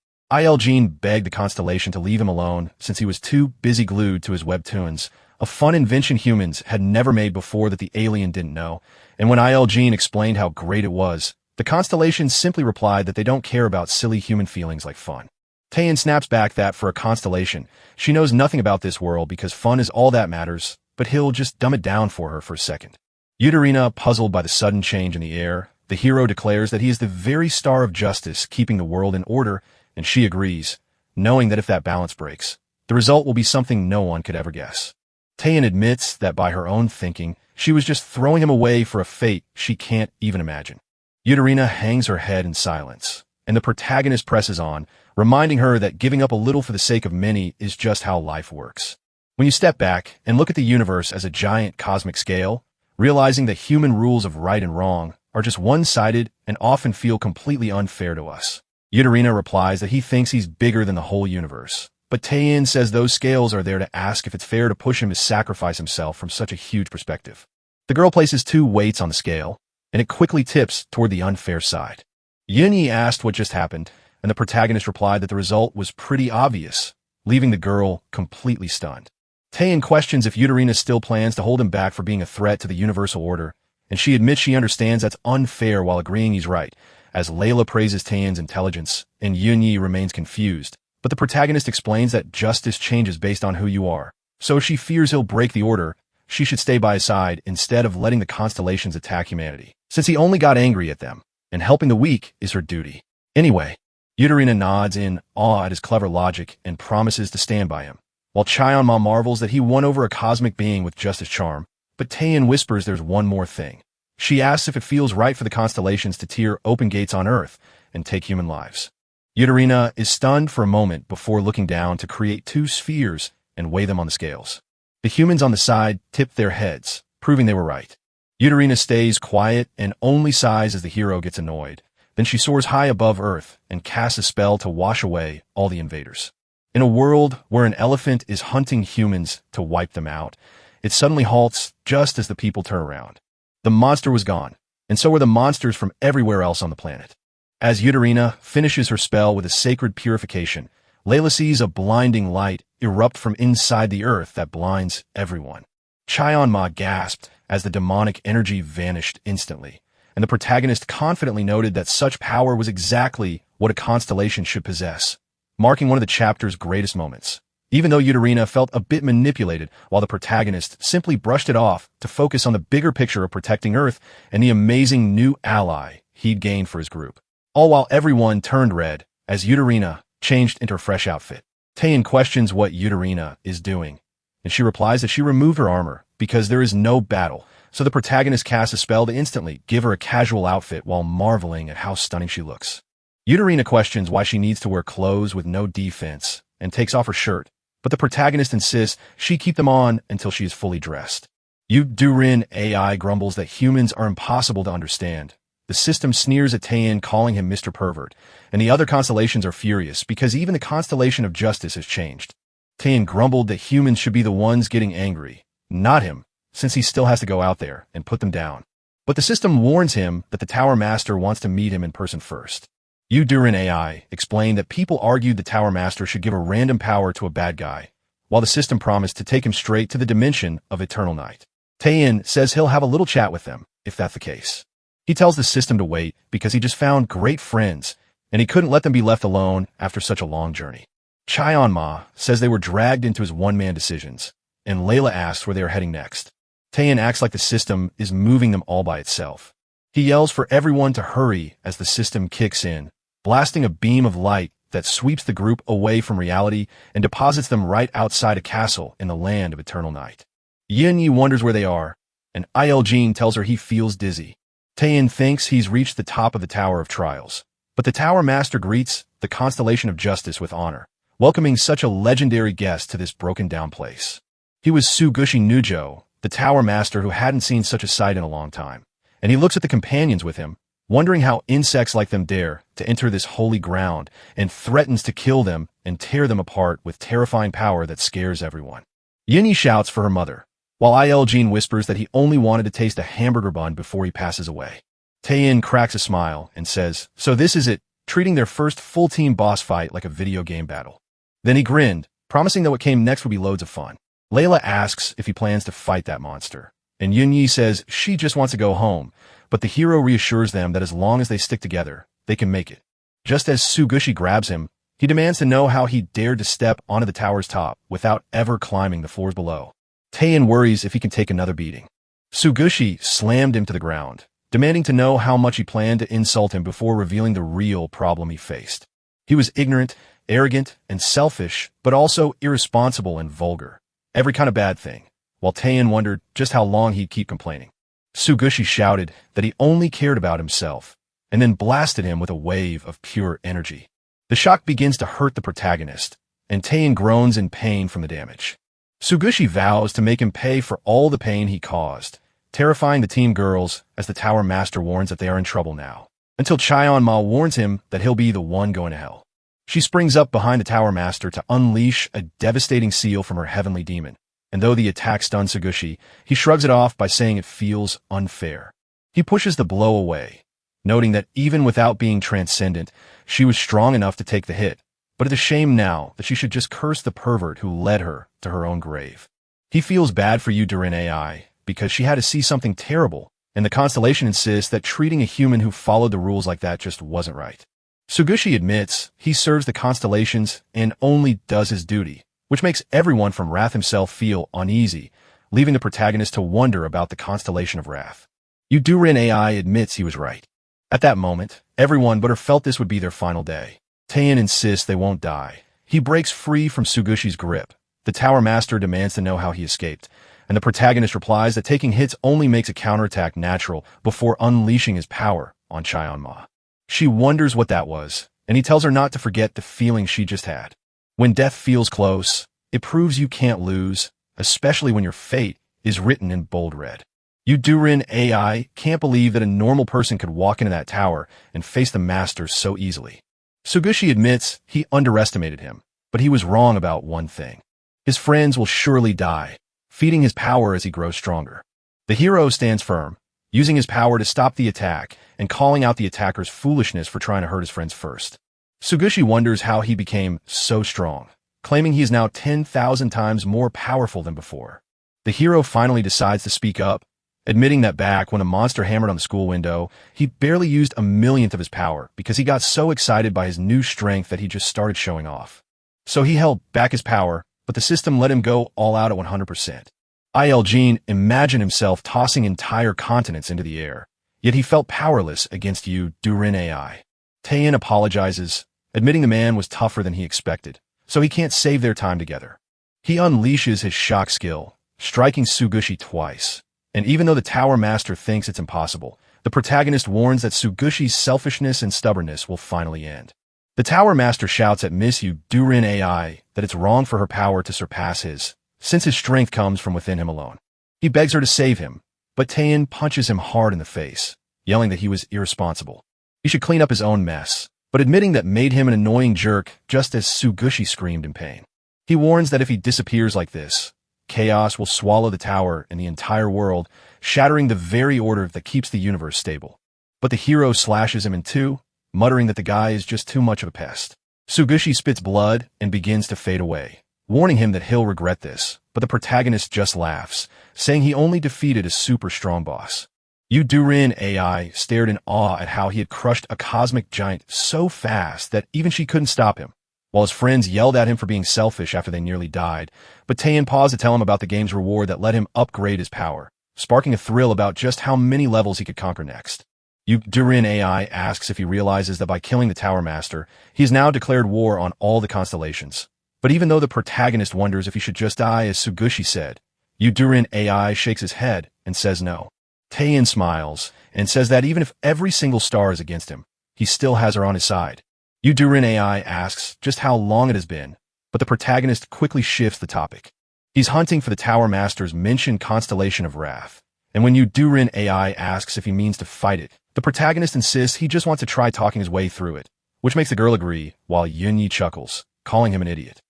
Jean begged the constellation to leave him alone since he was too busy glued to his webtoons, a fun invention humans had never made before that the alien didn't know, and when Jean explained how great it was, the constellation simply replied that they don't care about silly human feelings like fun. Taein snaps back that for a constellation, she knows nothing about this world because fun is all that matters, but he'll just dumb it down for her for a second. Yutarina, puzzled by the sudden change in the air, the hero declares that he is the very star of justice keeping the world in order, and she agrees, knowing that if that balance breaks, the result will be something no one could ever guess. Taein admits that by her own thinking, she was just throwing him away for a fate she can't even imagine. Yutarina hangs her head in silence, and the protagonist presses on, reminding her that giving up a little for the sake of many is just how life works. When you step back and look at the universe as a giant cosmic scale, realizing that human rules of right and wrong are just one-sided and often feel completely unfair to us. Yutarina replies that he thinks he's bigger than the whole universe, but Taein says those scales are there to ask if it's fair to push him to sacrifice himself from such a huge perspective. The girl places 2 weights on the scale, and it quickly tips toward the unfair side. Yunyi asked what just happened, and the protagonist replied that the result was pretty obvious, leaving the girl completely stunned. Taein questions if Yutarina still plans to hold him back for being a threat to the universal order, and she admits she understands that's unfair while agreeing he's right, as Layla praises Taein's intelligence, and Yunyi remains confused. But the protagonist explains that justice changes based on who you are, so if she fears he'll break the order, she should stay by his side instead of letting the constellations attack humanity, since he only got angry at them, and helping the weak is her duty. Anyway, Yutarina nods in awe at his clever logic and promises to stand by him, while Cheonma marvels that he won over a cosmic being with just his charm, but Taein whispers there's one more thing. She asks if it feels right for the constellations to tear open gates on Earth and take human lives. Yutarina is stunned for a moment before looking down to create 2 spheres and weigh them on the scales. The humans on the side tip their heads, proving they were right. Yutarina stays quiet and only sighs as the hero gets annoyed. Then she soars high above Earth and casts a spell to wash away all the invaders. In a world where an elephant is hunting humans to wipe them out, it suddenly halts just as the people turn around. The monster was gone, and so were the monsters from everywhere else on the planet. As Yutarina finishes her spell with a sacred purification, Layla sees a blinding light erupt from inside the earth that blinds everyone. Cheonma gasped as the demonic energy vanished instantly, and the protagonist confidently noted that such power was exactly what a constellation should possess, marking one of the chapter's greatest moments. Even though Yutarina felt a bit manipulated, while the protagonist simply brushed it off to focus on the bigger picture of protecting Earth and the amazing new ally he'd gained for his group. All while everyone turned red as Yutarina changed into a fresh outfit. Taein questions what Yutarina is doing, and she replies that she removed her armor because there is no battle, so the protagonist casts a spell to instantly give her a casual outfit while marveling at how stunning she looks. Yutarina questions why she needs to wear clothes with no defense and takes off her shirt, but the protagonist insists she keep them on until she is fully dressed. Durin AI grumbles that humans are impossible to understand. The system sneers at Taein, calling him Mr. Pervert, and the other constellations are furious because even the constellation of justice has changed. Taein grumbled that humans should be the ones getting angry, not him, since he still has to go out there and put them down. But the system warns him that the Tower Master wants to meet him in person first. Durin AI explained that people argued the Tower Master should give a random power to a bad guy, while the system promised to take him straight to the dimension of eternal night. Taein says he'll have a little chat with them, if that's the case. He tells the system to wait because he just found great friends, and he couldn't let them be left alone after such a long journey. Cheonma says they were dragged into his one-man decisions, and Layla asks where they are heading next. Taein acts like the system is moving them all by itself. He yells for everyone to hurry as the system kicks in, blasting a beam of light that sweeps the group away from reality and deposits them right outside a castle in the land of eternal night. Yin wonders where they are, and Isekai tells her he feels dizzy. Taein thinks he's reached the top of the Tower of Trials, but the Tower Master greets the Constellation of Justice with honor, welcoming such a legendary guest to this broken-down place. He was Tsugushi Nujo, the Tower Master who hadn't seen such a sight in a long time, and he looks at the companions with him, wondering how insects like them dare to enter this holy ground, and threatens to kill them and tear them apart with terrifying power that scares everyone. Yin shouts for her mother, while Isekai whispers that he only wanted to taste a hamburger bun before he passes away. Taein cracks a smile and says, so this is it, treating their first full-team boss fight like a video game battle. Then he grinned, promising that what came next would be loads of fun. Layla asks if he plans to fight that monster, and Yunyi says she just wants to go home, but the hero reassures them that as long as they stick together, they can make it. Just as Tsugushi grabs him, he demands to know how he dared to step onto the tower's top without ever climbing the floors below. Taein worries if he can take another beating. Tsugushi slammed him to the ground, demanding to know how much he planned to insult him before revealing the real problem he faced. He was ignorant, arrogant, and selfish, but also irresponsible and vulgar. Every kind of bad thing, while Taein wondered just how long he'd keep complaining. Tsugushi shouted that he only cared about himself, and then blasted him with a wave of pure energy. The shock begins to hurt the protagonist, and Taein groans in pain from the damage. Tsugushi vows to make him pay for all the pain he caused, terrifying the team girls as the Tower Master warns that they are in trouble now, until Cheonma warns him that he'll be the one going to hell. She springs up behind the Tower Master to unleash a devastating seal from her heavenly demon, and though the attack stuns Tsugushi, he shrugs it off by saying it feels unfair. He pushes the blow away, noting that even without being transcendent, she was strong enough to take the hit, but it is a shame now that she should just curse the pervert who led her to her own grave. He feels bad for Durin AI because she had to see something terrible, and the constellation insists that treating a human who followed the rules like that just wasn't right. Tsugushi admits he serves the constellations and only does his duty, which makes everyone from Wrath himself feel uneasy, leaving the protagonist to wonder about the constellation of Wrath. Durin AI admits he was right. At that moment, everyone but her felt this would be their final day. Taein insists they won't die. He breaks free from Tsugushi's grip. The Tower Master demands to know how he escaped, and the protagonist replies that taking hits only makes a counterattack natural before unleashing his power on Cheonma. She wonders what that was, and he tells her not to forget the feeling she just had. When death feels close, it proves you can't lose, especially when your fate is written in bold red. Durin AI can't believe that a normal person could walk into that tower and face the Master so easily. Tsugushi admits he underestimated him, but he was wrong about one thing. His friends will surely die, feeding his power as he grows stronger. The hero stands firm, using his power to stop the attack and calling out the attacker's foolishness for trying to hurt his friends first. Tsugushi wonders how he became so strong, claiming he is now 10,000 times more powerful than before. The hero finally decides to speak up, admitting that back when a monster hammered on the school window, he barely used a millionth of his power because he got so excited by his new strength that he just started showing off. So he held back his power, but the system let him go all out at 100%. Isekai imagined himself tossing entire continents into the air, yet he felt powerless against Durin AI. Taein apologizes, admitting the man was tougher than he expected, so he can't save their time together. He unleashes his shock skill, striking Tsugushi twice. And even though the Tower Master thinks it's impossible, the protagonist warns that Tsugushi's selfishness and stubbornness will finally end. The Tower Master shouts at Miss Durin AI that it's wrong for her power to surpass his, since his strength comes from within him alone. He begs her to save him, but Taein punches him hard in the face, yelling that he was irresponsible. He should clean up his own mess, but admitting that made him an annoying jerk just as Sugushi screamed in pain. He warns that if he disappears like this, chaos will swallow the tower and the entire world, shattering the very order that keeps the universe stable. But the hero slashes him in two, muttering that the guy is just too much of a pest. Sugushi spits blood and begins to fade away, warning him that he'll regret this, but the protagonist just laughs, saying he only defeated a super strong boss. Durin AI stared in awe at how he had crushed a cosmic giant so fast that even she couldn't stop him, while his friends yelled at him for being selfish after they nearly died, but Taein paused to tell him about the game's reward that let him upgrade his power, sparking a thrill about just how many levels he could conquer next. Durin AI asks if he realizes that by killing the Tower Master, he has now declared war on all the constellations. But even though the protagonist wonders if he should just die, as Sugushi said, Durin AI shakes his head and says no. Taein smiles and says that even if every single star is against him, he still has her on his side. Durin AI asks just how long it has been, but the protagonist quickly shifts the topic. He's hunting for the Tower Master's mentioned constellation of Wrath, and when Durin AI asks if he means to fight it, the protagonist insists he just wants to try talking his way through it, which makes the girl agree, while Yunyi chuckles, calling him an idiot.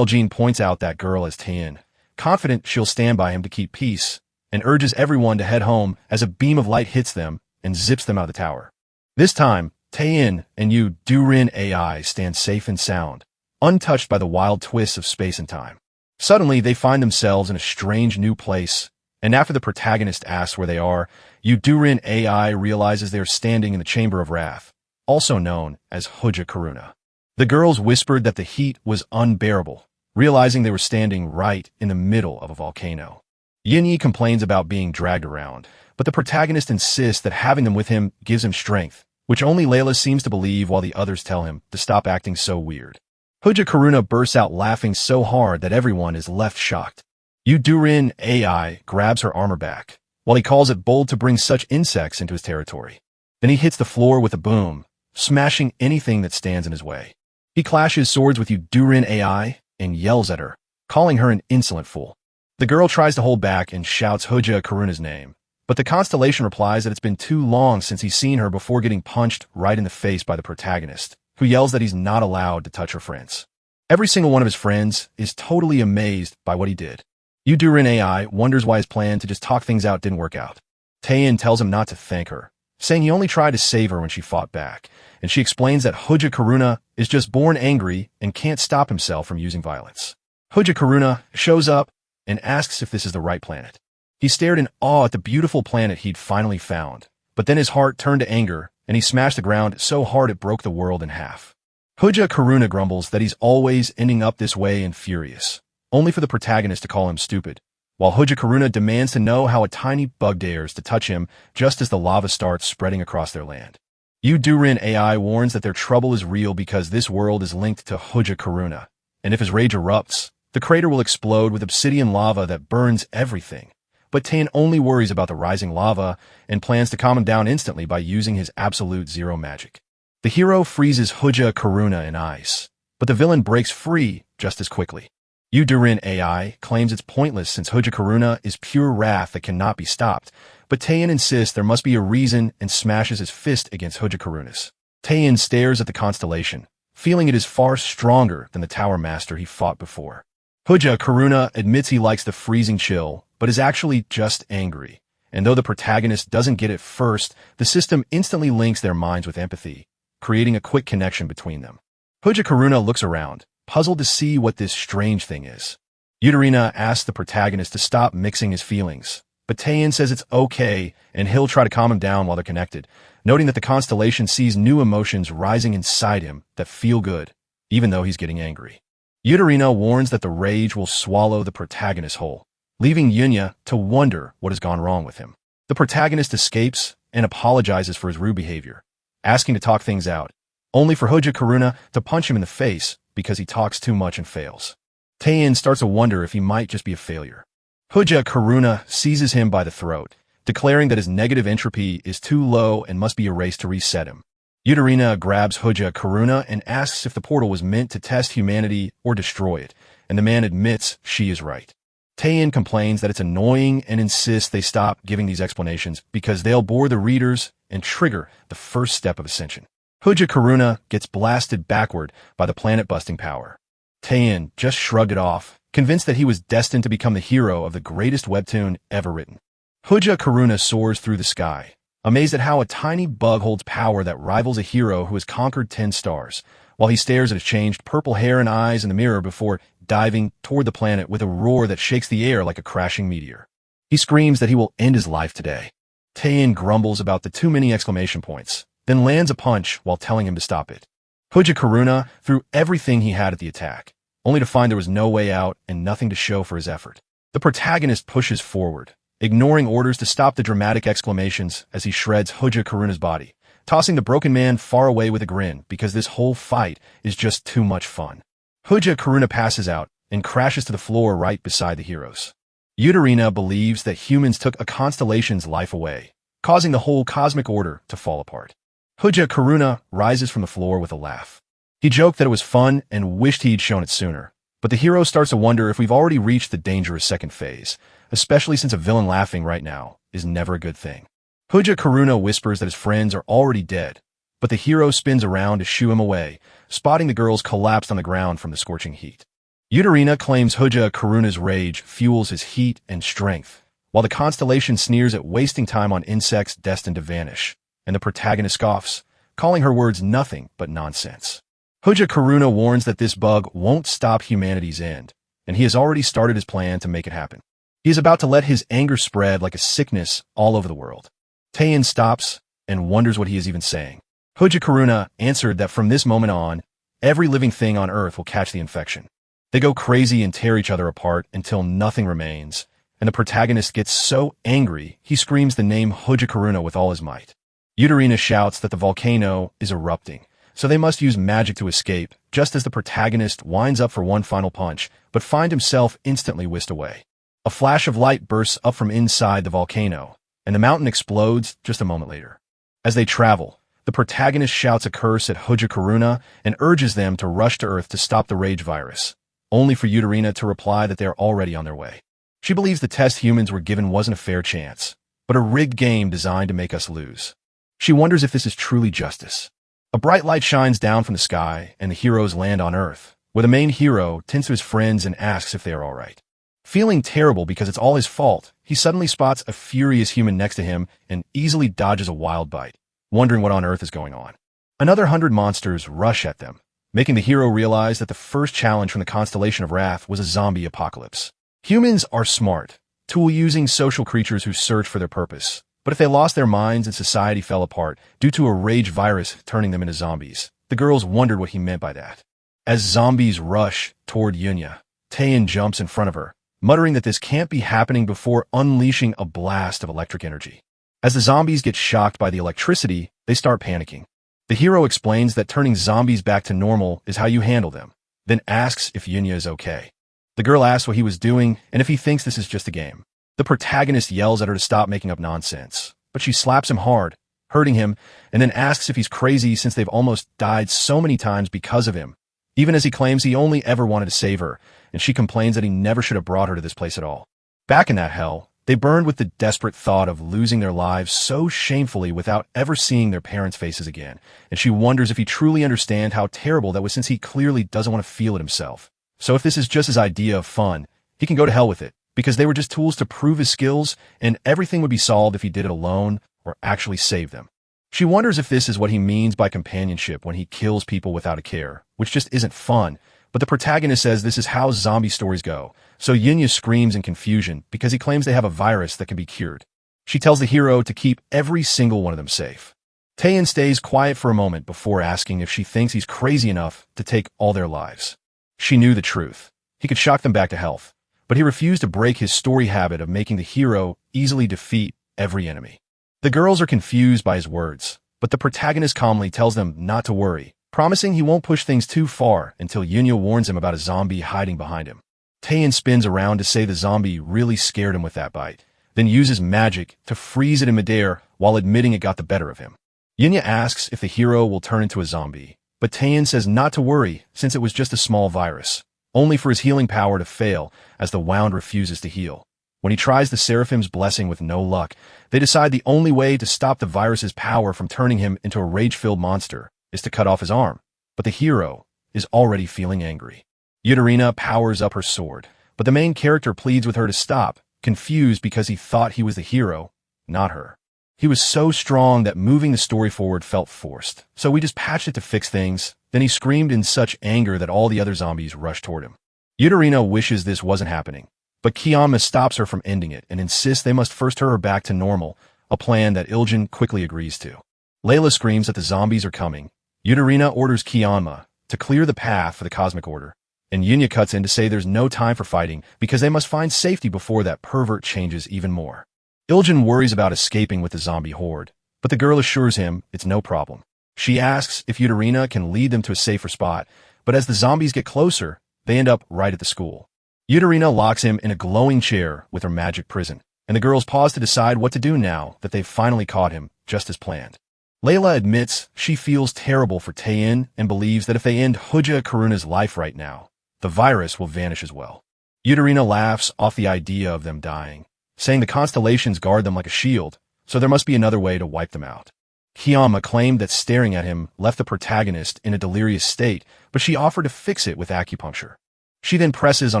Jean points out that girl as Taein, confident she'll stand by him to keep peace, and urges everyone to head home as a beam of light hits them and zips them out of the tower. This time, Taein and Durin AI stand safe and sound, untouched by the wild twists of space and time. Suddenly, they find themselves in a strange new place, and after the protagonist asks where they are, Durin AI realizes they are standing in the Chamber of Wrath, also known as Hoja Karuna. The girls whispered that the heat was unbearable, realizing they were standing right in the middle of a volcano. Yinyi complains about being dragged around, but the protagonist insists that having them with him gives him strength, which only Layla seems to believe while the others tell him to stop acting so weird. Hoja Karuna bursts out laughing so hard that everyone is left shocked. Durin AI grabs her armor back, while he calls it bold to bring such insects into his territory. Then he hits the floor with a boom, smashing anything that stands in his way. He clashes swords with Durin AI and yells at her, calling her an insolent fool. The girl tries to hold back and shouts Hoja Karuna's name, but the constellation replies that it's been too long since he's seen her before getting punched right in the face by the protagonist, who yells that he's not allowed to touch her friends. Every single one of his friends is totally amazed by what he did. Durin AI wonders why his plan to just talk things out didn't work out. Taein tells him not to thank her, saying he only tried to save her when she fought back, and she explains that Hoja Karuna is just born angry and can't stop himself from using violence. Hoja Karuna shows up and asks if this is the right planet. He stared in awe at the beautiful planet he'd finally found, but then his heart turned to anger, and he smashed the ground so hard it broke the world in half. Hoja Karuna grumbles that he's always ending up this way and furious, only for the protagonist to call him stupid, while Hoja Karuna demands to know how a tiny bug dares to touch him just as the lava starts spreading across their land. Durin AI warns that their trouble is real because this world is linked to Hoja Karuna, and if his rage erupts, the crater will explode with obsidian lava that burns everything. But Taein only worries about the rising lava and plans to calm him down instantly by using his absolute zero magic. The hero freezes Hoja Karuna in ice, but the villain breaks free just as quickly. Durin AI claims it's pointless since Hoja Karuna is pure wrath that cannot be stopped, but Taein insists there must be a reason and smashes his fist against Hoja Karuna's. Taein stares at the constellation, feeling it is far stronger than the Tower Master he fought before. Hoja Karuna admits he likes the freezing chill, but is actually just angry, and though the protagonist doesn't get it first, the system instantly links their minds with empathy, creating a quick connection between them. Hoja Karuna looks around, puzzled to see what this strange thing is. Yudirina asks the protagonist to stop mixing his feelings, but Taein says it's okay and he'll try to calm him down while they're connected, noting that the constellation sees new emotions rising inside him that feel good, even though he's getting angry. Yudirina warns that the rage will swallow the protagonist whole, leaving Yunya to wonder what has gone wrong with him. The protagonist escapes and apologizes for his rude behavior, asking to talk things out, only for Hoja Karuna to punch him in the face because he talks too much and fails. Taein starts to wonder if he might just be a failure. Hoja Karuna seizes him by the throat, declaring that his negative entropy is too low and must be erased to reset him. Yutarina grabs Hoja Karuna and asks if the portal was meant to test humanity or destroy it, and the man admits she is right. Taein complains that it's annoying and insists they stop giving these explanations because they'll bore the readers and trigger the first step of ascension. Hoja Karuna gets blasted backward by the planet-busting power. Taein just shrugged it off, convinced that he was destined to become the hero of the greatest webtoon ever written. Hoja Karuna soars through the sky, amazed at how a tiny bug holds power that rivals a hero who has conquered 10 stars, while he stares at his changed purple hair and eyes in the mirror before diving toward the planet with a roar that shakes the air like a crashing meteor. He screams that he will end his life today. Taein grumbles about the too many exclamation points, then lands a punch while telling him to stop it. Hoja Karuna threw everything he had at the attack, only to find there was no way out and nothing to show for his effort. The protagonist pushes forward, ignoring orders to stop the dramatic exclamations as he shreds Hoja Karuna's body, tossing the broken man far away with a grin because this whole fight is just too much fun. Hoja Karuna passes out and crashes to the floor right beside the heroes. Yutarina believes that humans took a constellation's life away, causing the whole cosmic order to fall apart. Hoja Karuna rises from the floor with a laugh. He joked that it was fun and wished he'd shown it sooner, but the hero starts to wonder if we've already reached the dangerous second phase, especially since a villain laughing right now is never a good thing. Hoja Karuna whispers that his friends are already dead, but the hero spins around to shoo him away, spotting the girls collapsed on the ground from the scorching heat. Yutarina claims Hoja Karuna's rage fuels his heat and strength, while the constellation sneers at wasting time on insects destined to vanish, and the protagonist scoffs, calling her words nothing but nonsense. Hoja Karuna warns that this bug won't stop humanity's end, and he has already started his plan to make it happen. He is about to let his anger spread like a sickness all over the world. Taein stops and wonders what he is even saying. Hoja Karuna answered that from this moment on, every living thing on Earth will catch the infection. They go crazy and tear each other apart until nothing remains, and the protagonist gets so angry he screams the name Hoja Karuna with all his might. Yutarina shouts that the volcano is erupting, so they must use magic to escape, just as the protagonist winds up for one final punch, but finds himself instantly whisked away. A flash of light bursts up from inside the volcano, and the mountain explodes just a moment later. As they travel, the protagonist shouts a curse at Hoja Karuna and urges them to rush to Earth to stop the rage virus, only for Yutarina to reply that they are already on their way. She believes the test humans were given wasn't a fair chance, but a rigged game designed to make us lose. She wonders if this is truly justice. A bright light shines down from the sky, and the heroes land on Earth, where the main hero tends to his friends and asks if they are all right. Feeling terrible because it's all his fault, he suddenly spots a furious human next to him and easily dodges a wild bite, wondering what on earth is going on. Another 100 monsters rush at them, making the hero realize that the first challenge from the constellation of Wrath was a zombie apocalypse. Humans are smart, tool-using social creatures who search for their purpose. But if they lost their minds and society fell apart due to a rage virus turning them into zombies, the girls wondered what he meant by that. As zombies rush toward Yunya, Taein jumps in front of her, muttering that this can't be happening before unleashing a blast of electric energy. As the zombies get shocked by the electricity, they start panicking. The hero explains that turning zombies back to normal is how you handle them, then asks if Yunya is okay. The girl asks what he was doing and if he thinks this is just a game. The protagonist yells at her to stop making up nonsense, but she slaps him hard, hurting him, and then asks if he's crazy since they've almost died so many times because of him, even as he claims he only ever wanted to save her, and she complains that he never should have brought her to this place at all. Back in that hell, they burned with the desperate thought of losing their lives so shamefully without ever seeing their parents' faces again, and she wonders if he truly understands how terrible that was since he clearly doesn't want to feel it himself. So if this is just his idea of fun, he can go to hell with it, because they were just tools to prove his skills, and everything would be solved if he did it alone or actually saved them. She wonders if this is what he means by companionship when he kills people without a care, which just isn't fun, but the protagonist says this is how zombie stories go, so Yunya screams in confusion because he claims they have a virus that can be cured. She tells the hero to keep every single one of them safe. Taein stays quiet for a moment before asking if she thinks he's crazy enough to take all their lives. She knew the truth. He could shock them back to health, but he refused to break his story habit of making the hero easily defeat every enemy. The girls are confused by his words, but the protagonist calmly tells them not to worry, promising he won't push things too far until Yunya warns him about a zombie hiding behind him. Taein spins around to say the zombie really scared him with that bite, then uses magic to freeze it in midair while admitting it got the better of him. Yunya asks if the hero will turn into a zombie, but Taein says not to worry since it was just a small virus, only for his healing power to fail as the wound refuses to heal. When he tries the Seraphim's blessing with no luck, they decide the only way to stop the virus's power from turning him into a rage-filled monster is to cut off his arm. But the hero is already feeling angry. Yutarina powers up her sword, but the main character pleads with her to stop, confused because he thought he was the hero, not her. He was so strong that moving the story forward felt forced, so we just patched it to fix things. Then he screamed in such anger that all the other zombies rushed toward him. Yutarina wishes this wasn't happening, but Kianma stops her from ending it and insists they must first turn her back to normal, a plan that Iljin quickly agrees to. Layla screams that the zombies are coming. Yutarina orders Kianma to clear the path for the Cosmic Order, and Yunya cuts in to say there's no time for fighting because they must find safety before that pervert changes even more. Iljin worries about escaping with the zombie horde, but the girl assures him it's no problem. She asks if Yutarina can lead them to a safer spot, but as the zombies get closer, they end up right at the school. Yutarina locks him in a glowing chair with her magic prison, and the girls pause to decide what to do now that they've finally caught him, just as planned. Layla admits she feels terrible for Taein and believes that if they end Huja Karuna's life right now, the virus will vanish as well. Yutarina laughs off the idea of them dying, saying the constellations guard them like a shield, so there must be another way to wipe them out. Kianma claimed that staring at him left the protagonist in a delirious state, but she offered to fix it with acupuncture. She then presses on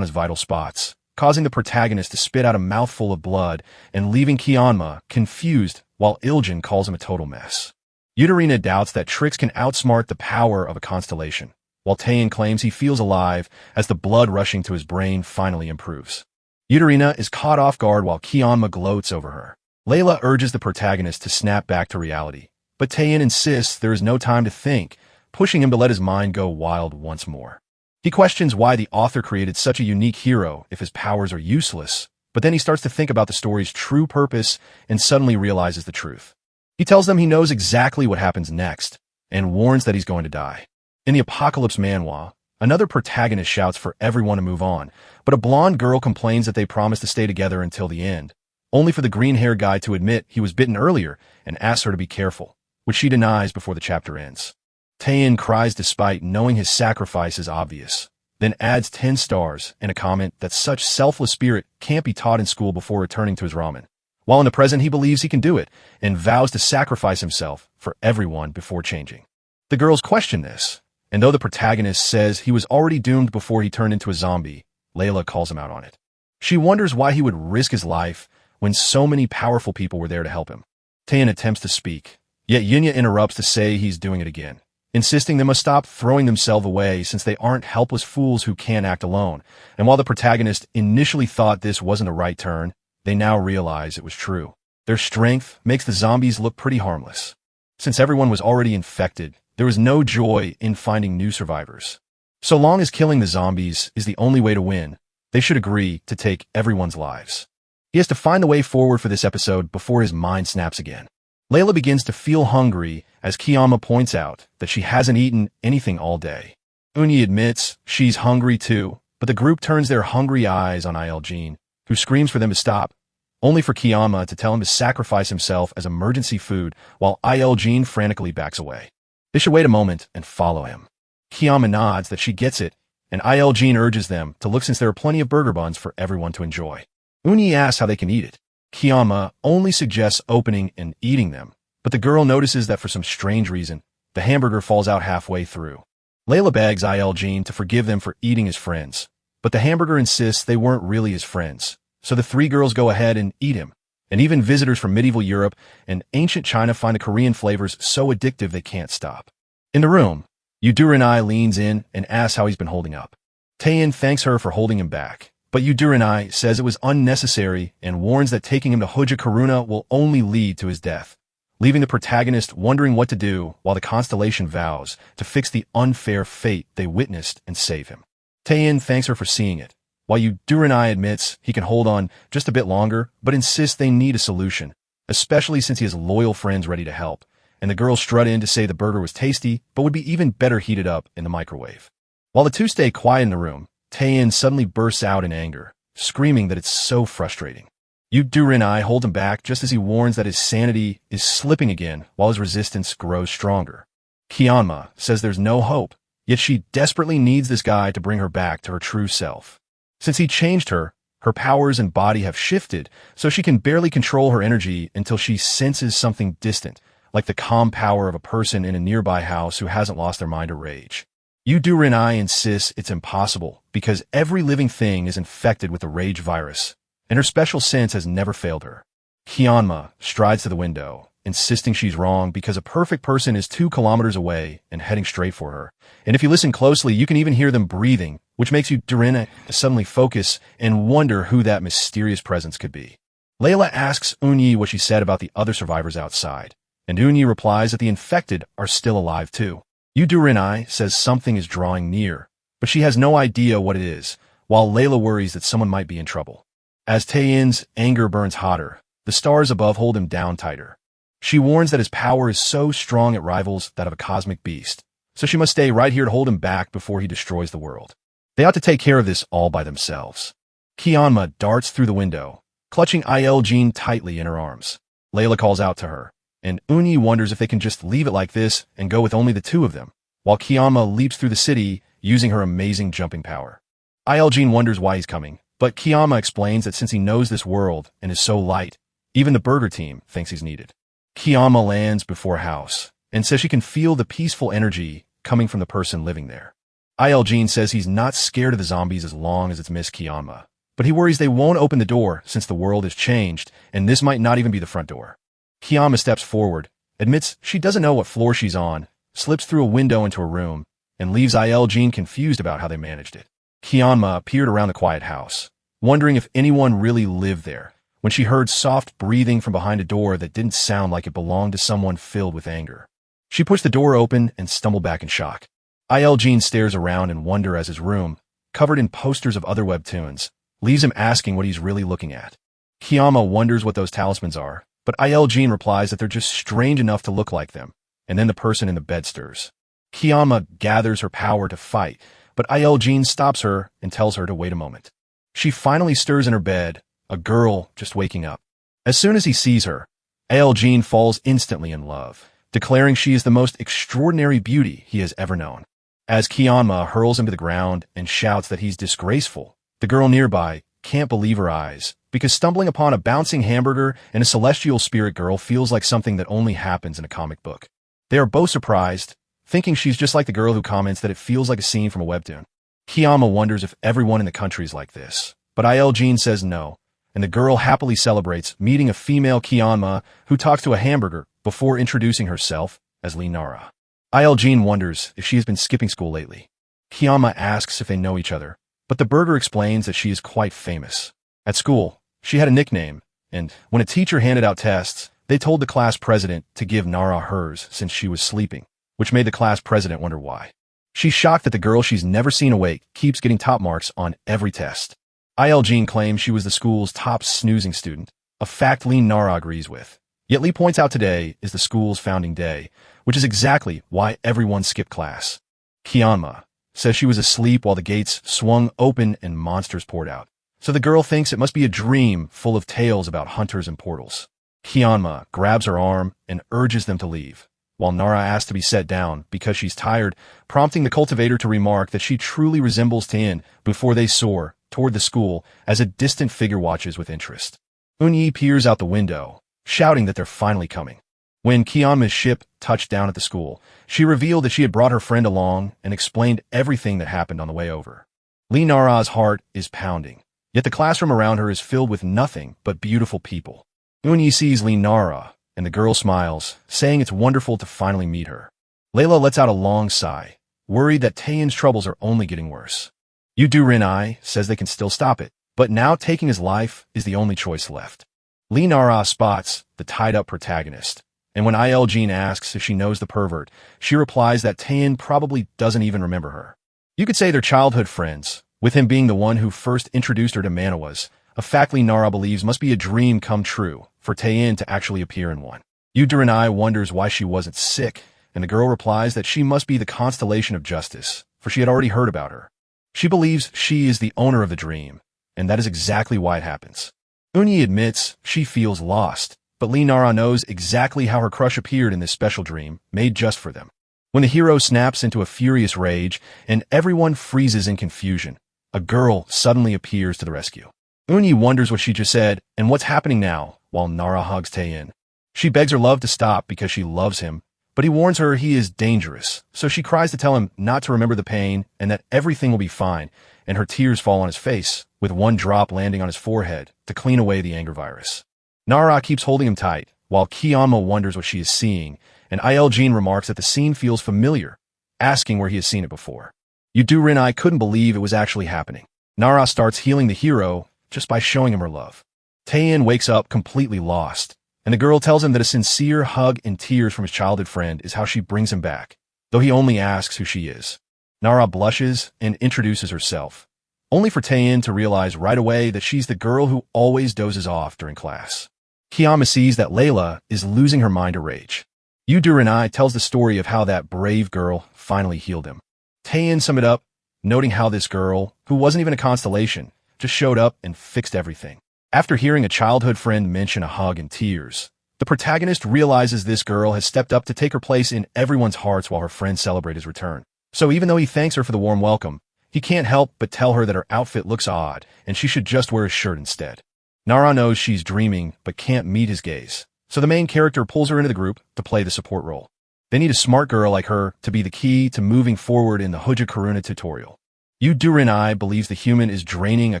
his vital spots, causing the protagonist to spit out a mouthful of blood and leaving Kianma confused while Iljin calls him a total mess. Yutarina doubts that tricks can outsmart the power of a constellation, while Taein claims he feels alive as the blood rushing to his brain finally improves. Yutarina is caught off guard while Kianma gloats over her. Layla urges the protagonist to snap back to reality, but Taein insists there is no time to think, pushing him to let his mind go wild once more. He questions why the author created such a unique hero if his powers are useless, but then he starts to think about the story's true purpose and suddenly realizes the truth. He tells them he knows exactly what happens next, and warns that he's going to die. In the Apocalypse Manhwa, another protagonist shouts for everyone to move on, but a blonde girl complains that they promised to stay together until the end, only for the green-haired guy to admit he was bitten earlier and asks her to be careful, which she denies before the chapter ends. Taein cries despite knowing his sacrifice is obvious, then adds 10 stars and a comment that such selfless spirit can't be taught in school before returning to his ramen. While in the present he believes he can do it and vows to sacrifice himself for everyone before changing. The girls question this, and though the protagonist says he was already doomed before he turned into a zombie, Layla calls him out on it. She wonders why he would risk his life when so many powerful people were there to help him. Taein attempts to speak, yet Yunya interrupts to say he's doing it again, insisting they must stop throwing themselves away since they aren't helpless fools who can't act alone. And while the protagonist initially thought this wasn't a right turn, they now realize it was true. Their strength makes the zombies look pretty harmless. Since everyone was already infected, there was no joy in finding new survivors. So long as killing the zombies is the only way to win, they should agree to take everyone's lives. He has to find the way forward for this episode before his mind snaps again. Layla begins to feel hungry as Kianma points out that she hasn't eaten anything all day. Uni admits she's hungry too, but the group turns their hungry eyes on Isekai, who screams for them to stop, only for Kianma to tell him to sacrifice himself as emergency food while Isekai frantically backs away. They should wait a moment and follow him. Kianma nods that she gets it, and Isekai urges them to look since there are plenty of burger buns for everyone to enjoy. Uni asks how they can eat it. Kianma only suggests opening and eating them, but the girl notices that for some strange reason, the hamburger falls out halfway through. Layla begs Isekai to forgive them for eating his friends, but the hamburger insists they weren't really his friends, so the three girls go ahead and eat him, and even visitors from medieval Europe and ancient China find the Korean flavors so addictive they can't stop. In the room, Yudurinai leans in and asks how he's been holding up. Taein thanks her for holding him back, but Yudurinai says it was unnecessary and warns that taking him to Huja Karuna will only lead to his death, leaving the protagonist wondering what to do while the constellation vows to fix the unfair fate they witnessed and save him. Taein thanks her for seeing it, while Yudurinai admits he can hold on just a bit longer, but insists they need a solution, especially since he has loyal friends ready to help, and the girls strut in to say the burger was tasty, but would be even better heated up in the microwave. While the two stay quiet in the room, Taein suddenly bursts out in anger, screaming that it's so frustrating. Yu-Do-Rin-I hold him back just as he warns that his sanity is slipping again while his resistance grows stronger. Kianma says there's no hope, yet she desperately needs this guy to bring her back to her true self. Since he changed her, her powers and body have shifted, so she can barely control her energy until she senses something distant, like the calm power of a person in a nearby house who hasn't lost their mind or rage. Yu-Do-Rin-I insists it's impossible because every living thing is infected with the rage virus, and her special sense has never failed her. Kianma strides to the window, insisting she's wrong because a perfect person is 2 kilometers away and heading straight for her. And if you listen closely, you can even hear them breathing, which makes Yu-Do-Rin-I suddenly focus and wonder who that mysterious presence could be. Layla asks Eunyi what she said about the other survivors outside, and Eunyi replies that the infected are still alive too. Yu-Do-Rin-I says something is drawing near, but she has no idea what it is, while Layla worries that someone might be in trouble. As Taeyin's anger burns hotter, the stars above hold him down tighter. She warns that his power is so strong it rivals that of a cosmic beast, so she must stay right here to hold him back before he destroys the world. They ought to take care of this all by themselves. Kianma darts through the window, clutching Il-Jean tightly in her arms. Layla calls out to her, and Eunyi wonders if they can just leave it like this and go with only the 2 of them, while Kianma leaps through the city using her amazing jumping power. Il-Jean wonders why he's coming, but Kianma explains that since he knows this world and is so light, even the burger team thinks he's needed. Kianma lands before a house and says she can feel the peaceful energy coming from the person living there. Il-Jean says he's not scared of the zombies as long as it's Miss Kianma, but he worries they won't open the door since the world has changed and this might not even be the front door. Kianma steps forward, admits she doesn't know what floor she's on, slips through a window into her room, and leaves Il-Jean confused about how they managed it. Kianma peered around the quiet house, wondering if anyone really lived there, when she heard soft breathing from behind a door that didn't sound like it belonged to someone filled with anger. She pushed the door open and stumbled back in shock. Il-Jean stares around in wonder as his room, covered in posters of other webtoons, leaves him asking what he's really looking at. Kianma wonders what those talismans are, but Il-Jean replies that they're just strange enough to look like them, and then the person in the bed stirs. Kianma gathers her power to fight, but Il-Jean stops her and tells her to wait a moment. She finally stirs in her bed, a girl just waking up. As soon as he sees her, Il-Jean falls instantly in love, declaring she is the most extraordinary beauty he has ever known. As Kianma hurls him to the ground and shouts that he's disgraceful, the girl nearby can't believe her eyes, because stumbling upon a bouncing hamburger and a celestial spirit girl feels like something that only happens in a comic book. They are both surprised, thinking she's just like the girl who comments that it feels like a scene from a webtoon. Kianma wonders if everyone in the country is like this, but Il-Jean says no, and the girl happily celebrates meeting a female Kianma who talks to a hamburger before introducing herself as Lee Nara. Il-Jean wonders if she has been skipping school lately. Kianma asks if they know each other, but the burger explains that she is quite famous. At school, she had a nickname, and when a teacher handed out tests, they told the class president to give Nara hers since she was sleeping, which made the class president wonder why. She's shocked that the girl she's never seen awake keeps getting top marks on every test. Il-Jean claims she was the school's top snoozing student, a fact Lee Nara agrees with. Yet Lee points out today is the school's founding day, which is exactly why everyone skipped class. Kianma says she was asleep while the gates swung open and monsters poured out, so the girl thinks it must be a dream full of tales about hunters and portals. Kianma grabs her arm and urges them to leave, while Nara asks to be set down because she's tired, prompting the cultivator to remark that she truly resembles Tien before they soar toward the school as a distant figure watches with interest. Eunyi peers out the window, shouting that they're finally coming. When Kianma's ship touched down at the school, she revealed that she had brought her friend along and explained everything that happened on the way over. Lee Nara's heart is pounding, yet the classroom around her is filled with nothing but beautiful people. Eunyi sees Lee Nara, and the girl smiles, saying it's wonderful to finally meet her. Layla lets out a long sigh, worried that Taeyin's troubles are only getting worse. Yu-Do-Rin-I says they can still stop it, but now taking his life is the only choice left. Lee Nara spots the tied-up protagonist, and when Il-Jean asks if she knows the pervert, she replies that Taeyin probably doesn't even remember her. You could say they're childhood friends, with him being the one who first introduced her to Manhwas, a fact Lee Nara believes must be a dream come true for Taeyin to actually appear in one. Yu-Do-Rin-I wonders why she wasn't sick, and the girl replies that she must be the constellation of justice, for she had already heard about her. She believes she is the owner of the dream, and that is exactly why it happens. Uni admits she feels lost, but Nara knows exactly how her crush appeared in this special dream, made just for them. When the hero snaps into a furious rage and everyone freezes in confusion, a girl suddenly appears to the rescue. Uni wonders what she just said and what's happening now, while Nara hugs Taein. She begs her love to stop because she loves him, but he warns her he is dangerous, so she cries to tell him not to remember the pain and that everything will be fine, and her tears fall on his face, with one drop landing on his forehead to clean away the anger virus. Nara keeps holding him tight, while Kiyama wonders what she is seeing, and Jean remarks that the scene feels familiar, asking where he has seen it before. Yudu couldn't believe it was actually happening. Nara starts healing the hero just by showing him her love. Taein wakes up completely lost, and the girl tells him that a sincere hug and tears from his childhood friend is how she brings him back, though he only asks who she is. Nara blushes and introduces herself, only for Taein to realize right away that she's the girl who always dozes off during class. Kiyama sees that Layla is losing her mind to rage. Yudu tells the story of how that brave girl finally healed him. Taein summed it up, noting how this girl, who wasn't even a constellation, just showed up and fixed everything. After hearing a childhood friend mention a hug and tears, the protagonist realizes this girl has stepped up to take her place in everyone's hearts while her friends celebrate his return. So even though he thanks her for the warm welcome, he can't help but tell her that her outfit looks odd and she should just wear a shirt instead. Nara knows she's dreaming but can't meet his gaze, so the main character pulls her into the group to play the support role. They need a smart girl like her to be the key to moving forward in the Hoja Karuna tutorial. Yudu believes the human is draining a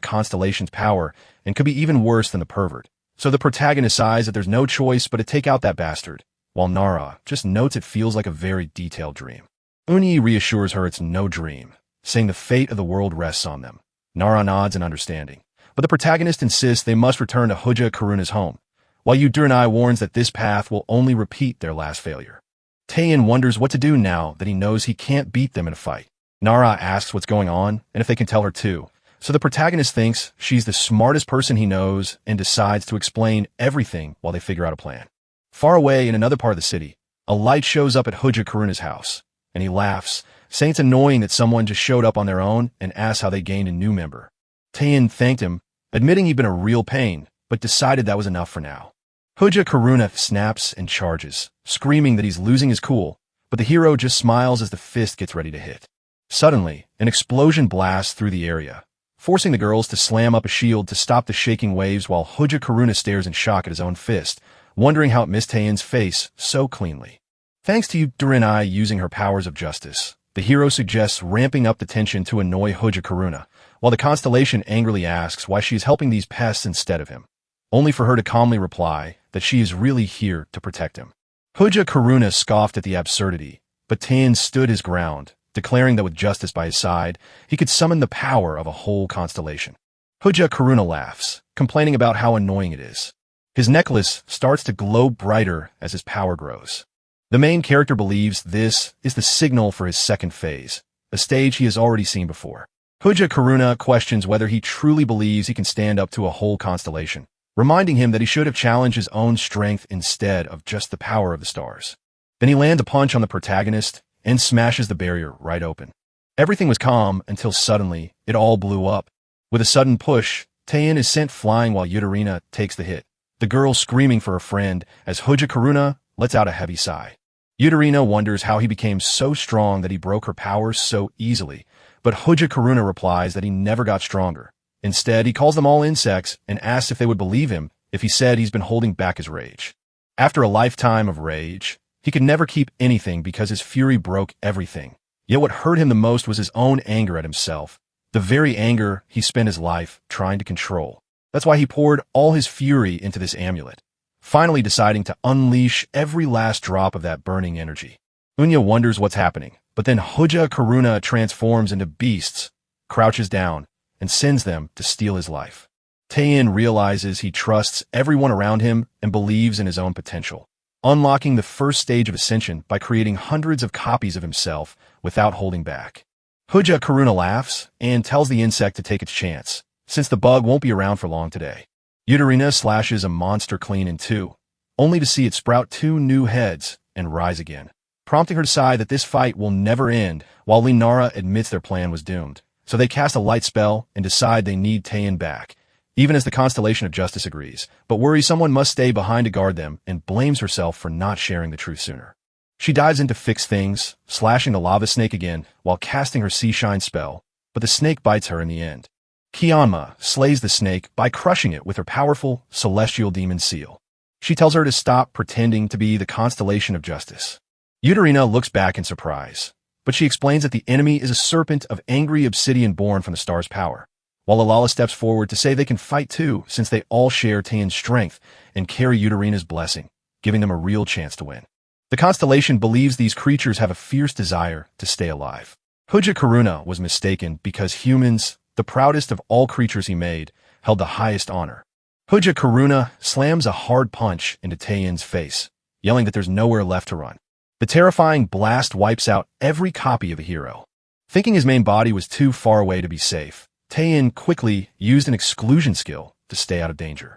constellation's power and could be even worse than the pervert, so the protagonist decides that there's no choice but to take out that bastard, while Nara just notes it feels like a very detailed dream. Uni reassures her it's no dream, saying the fate of the world rests on them. Nara nods in understanding, but the protagonist insists they must return to Hoja Karuna's home, while Yudu warns that this path will only repeat their last failure. Taein wonders what to do now that he knows he can't beat them in a fight. Nara asks what's going on and if they can tell her too, so the protagonist thinks she's the smartest person he knows and decides to explain everything while they figure out a plan. Far away in another part of the city, a light shows up at Hoja Karuna's house, and he laughs, saying it's annoying that someone just showed up on their own and asks how they gained a new member. Taein thanked him, admitting he'd been a real pain, but decided that was enough for now. Hoja Karuna snaps and charges, screaming that he's losing his cool, but the hero just smiles as the fist gets ready to hit. Suddenly, an explosion blasts through the area, forcing the girls to slam up a shield to stop the shaking waves while Hoja Karuna stares in shock at his own fist, wondering how it missed Taein's face so cleanly. Thanks to Yudu using her powers of justice, the hero suggests ramping up the tension to annoy Hoja Karuna, while the constellation angrily asks why she is helping these pests instead of him, only for her to calmly reply that she is really here to protect him. Hoja Karuna scoffed at the absurdity, but Taein stood his ground, declaring that with justice by his side, he could summon the power of a whole constellation. Hoja Karuna laughs, complaining about how annoying it is. His necklace starts to glow brighter as his power grows. The main character believes this is the signal for his second phase, a stage he has already seen before. Hoja Karuna questions whether he truly believes he can stand up to a whole constellation, reminding him that he should have challenged his own strength instead of just the power of the stars. Then he lands a punch on the protagonist and smashes the barrier right open. Everything was calm until suddenly it all blew up. With a sudden push, Taein is sent flying while Yudu takes the hit, the girl screaming for her friend as Hoja Karuna lets out a heavy sigh. Yudu wonders how he became so strong that he broke her powers so easily, but Hoja Karuna replies that he never got stronger. Instead, he calls them all insects and asks if they would believe him if he said he's been holding back his rage. After a lifetime of rage, he could never keep anything because his fury broke everything. Yet what hurt him the most was his own anger at himself, the very anger he spent his life trying to control. That's why he poured all his fury into this amulet, finally deciding to unleash every last drop of that burning energy. Unya wonders what's happening, but then Hoja Karuna transforms into beasts, crouches down, and sends them to steal his life. Taein realizes he trusts everyone around him and believes in his own potential, unlocking the first stage of ascension by creating hundreds of copies of himself without holding back. Hoja Karuna laughs and tells the insect to take its chance, since the bug won't be around for long today. Yudu slashes a monster clean in two, only to see it sprout two new heads and rise again, prompting her to decide that this fight will never end, while Nara admits their plan was doomed. So they cast a light spell and decide they need Taein back, even as the Constellation of Justice agrees, but worries someone must stay behind to guard them and blames herself for not sharing the truth sooner. She dives in to fix things, slashing the lava snake again while casting her Sea Shine spell, but the snake bites her in the end. Kianma slays the snake by crushing it with her powerful celestial demon seal. She tells her to stop pretending to be the Constellation of Justice. Yutarina looks back in surprise, but she explains that the enemy is a serpent of angry obsidian born from the star's power, while Alala steps forward to say they can fight too since they all share Taien's strength and carry Yutarina's blessing, giving them a real chance to win. The Constellation believes these creatures have a fierce desire to stay alive. Hoja Karuna was mistaken because humans, the proudest of all creatures he made, held the highest honor. Hoja Karuna slams a hard punch into Taien's face, yelling that there's nowhere left to run. The terrifying blast wipes out every copy of a hero. Thinking his main body was too far away to be safe, Taien quickly used an exclusion skill to stay out of danger.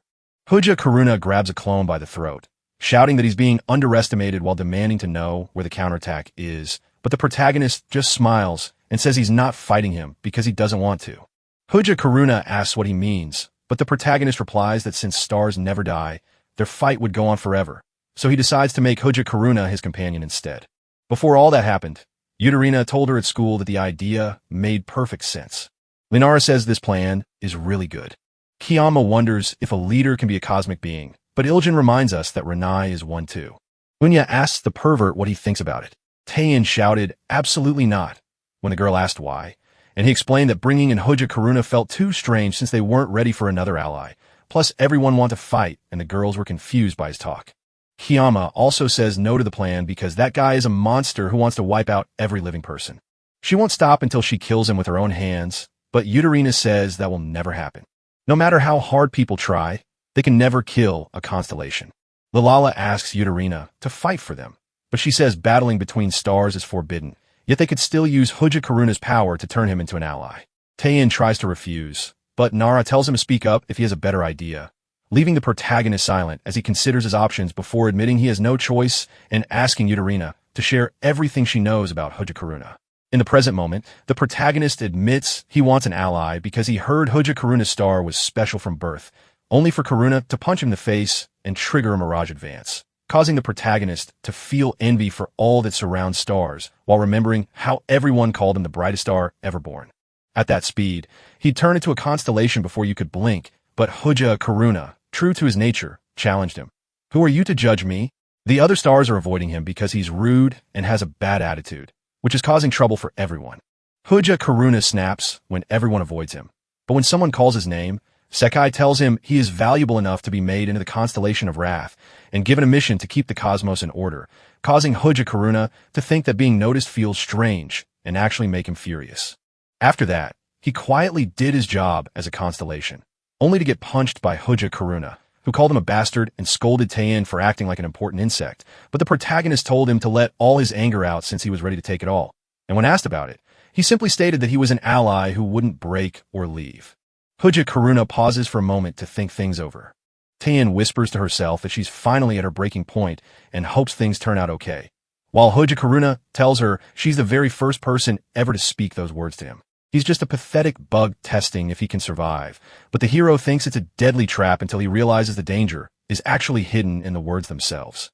Hoja Karuna grabs a clone by the throat, shouting that he's being underestimated while demanding to know where the counterattack is, but the protagonist just smiles and says he's not fighting him because he doesn't want to. Hoja Karuna asks what he means, but the protagonist replies that since stars never die, their fight would go on forever, so he decides to make Hoja Karuna his companion instead. Before all that happened, Yutarina told her at school that the idea made perfect sense. Linara says this plan is really good. Kiyama wonders if a leader can be a cosmic being, but Iljin reminds us that Renai is one too. Unya asks the pervert what he thinks about it. Taien shouted, "Absolutely not," when the girl asked why, and he explained that bringing in Hoja Karuna felt too strange since they weren't ready for another ally. Plus, everyone wanted to fight, and the girls were confused by his talk. Kiyama also says no to the plan because that guy is a monster who wants to wipe out every living person. She won't stop until she kills him with her own hands, but Yutarina says that will never happen. No matter how hard people try, they can never kill a constellation. Lilala asks Yutarina to fight for them, but she says battling between stars is forbidden, yet they could still use Hoja Karuna's power to turn him into an ally. Taien tries to refuse, but Nara tells him to speak up if he has a better idea, leaving the protagonist silent as he considers his options before admitting he has no choice and asking Yutarina to share everything she knows about Hoja Karuna. In the present moment, the protagonist admits he wants an ally because he heard Hoja Karuna's star was special from birth, only for Karuna to punch him in the face and trigger a mirage advance, causing the protagonist to feel envy for all that surrounds stars while remembering how everyone called him the brightest star ever born. At that speed, he'd turn into a constellation before you could blink, but Hoja Karuna, true to his nature, challenged him. "Who are you to judge me?" The other stars are avoiding him because he's rude and has a bad attitude, which is causing trouble for everyone. Hoja Karuna snaps when everyone avoids him, but when someone calls his name, Sekai tells him he is valuable enough to be made into the constellation of Wrath and given a mission to keep the cosmos in order, causing Hoja Karuna to think that being noticed feels strange and actually make him furious. After that, he quietly did his job as a constellation, only to get punched by Hoja Karuna, who called him a bastard and scolded Taien for acting like an important insect, but the protagonist told him to let all his anger out since he was ready to take it all, and when asked about it, he simply stated that he was an ally who wouldn't break or leave. Hoja Karuna pauses for a moment to think things over. Taien whispers to herself that she's finally at her breaking point and hopes things turn out okay, while Hoja Karuna tells her she's the very first person ever to speak those words to him. He's just a pathetic bug testing if he can survive, but the hero thinks it's a deadly trap until he realizes the danger is actually hidden in the words themselves.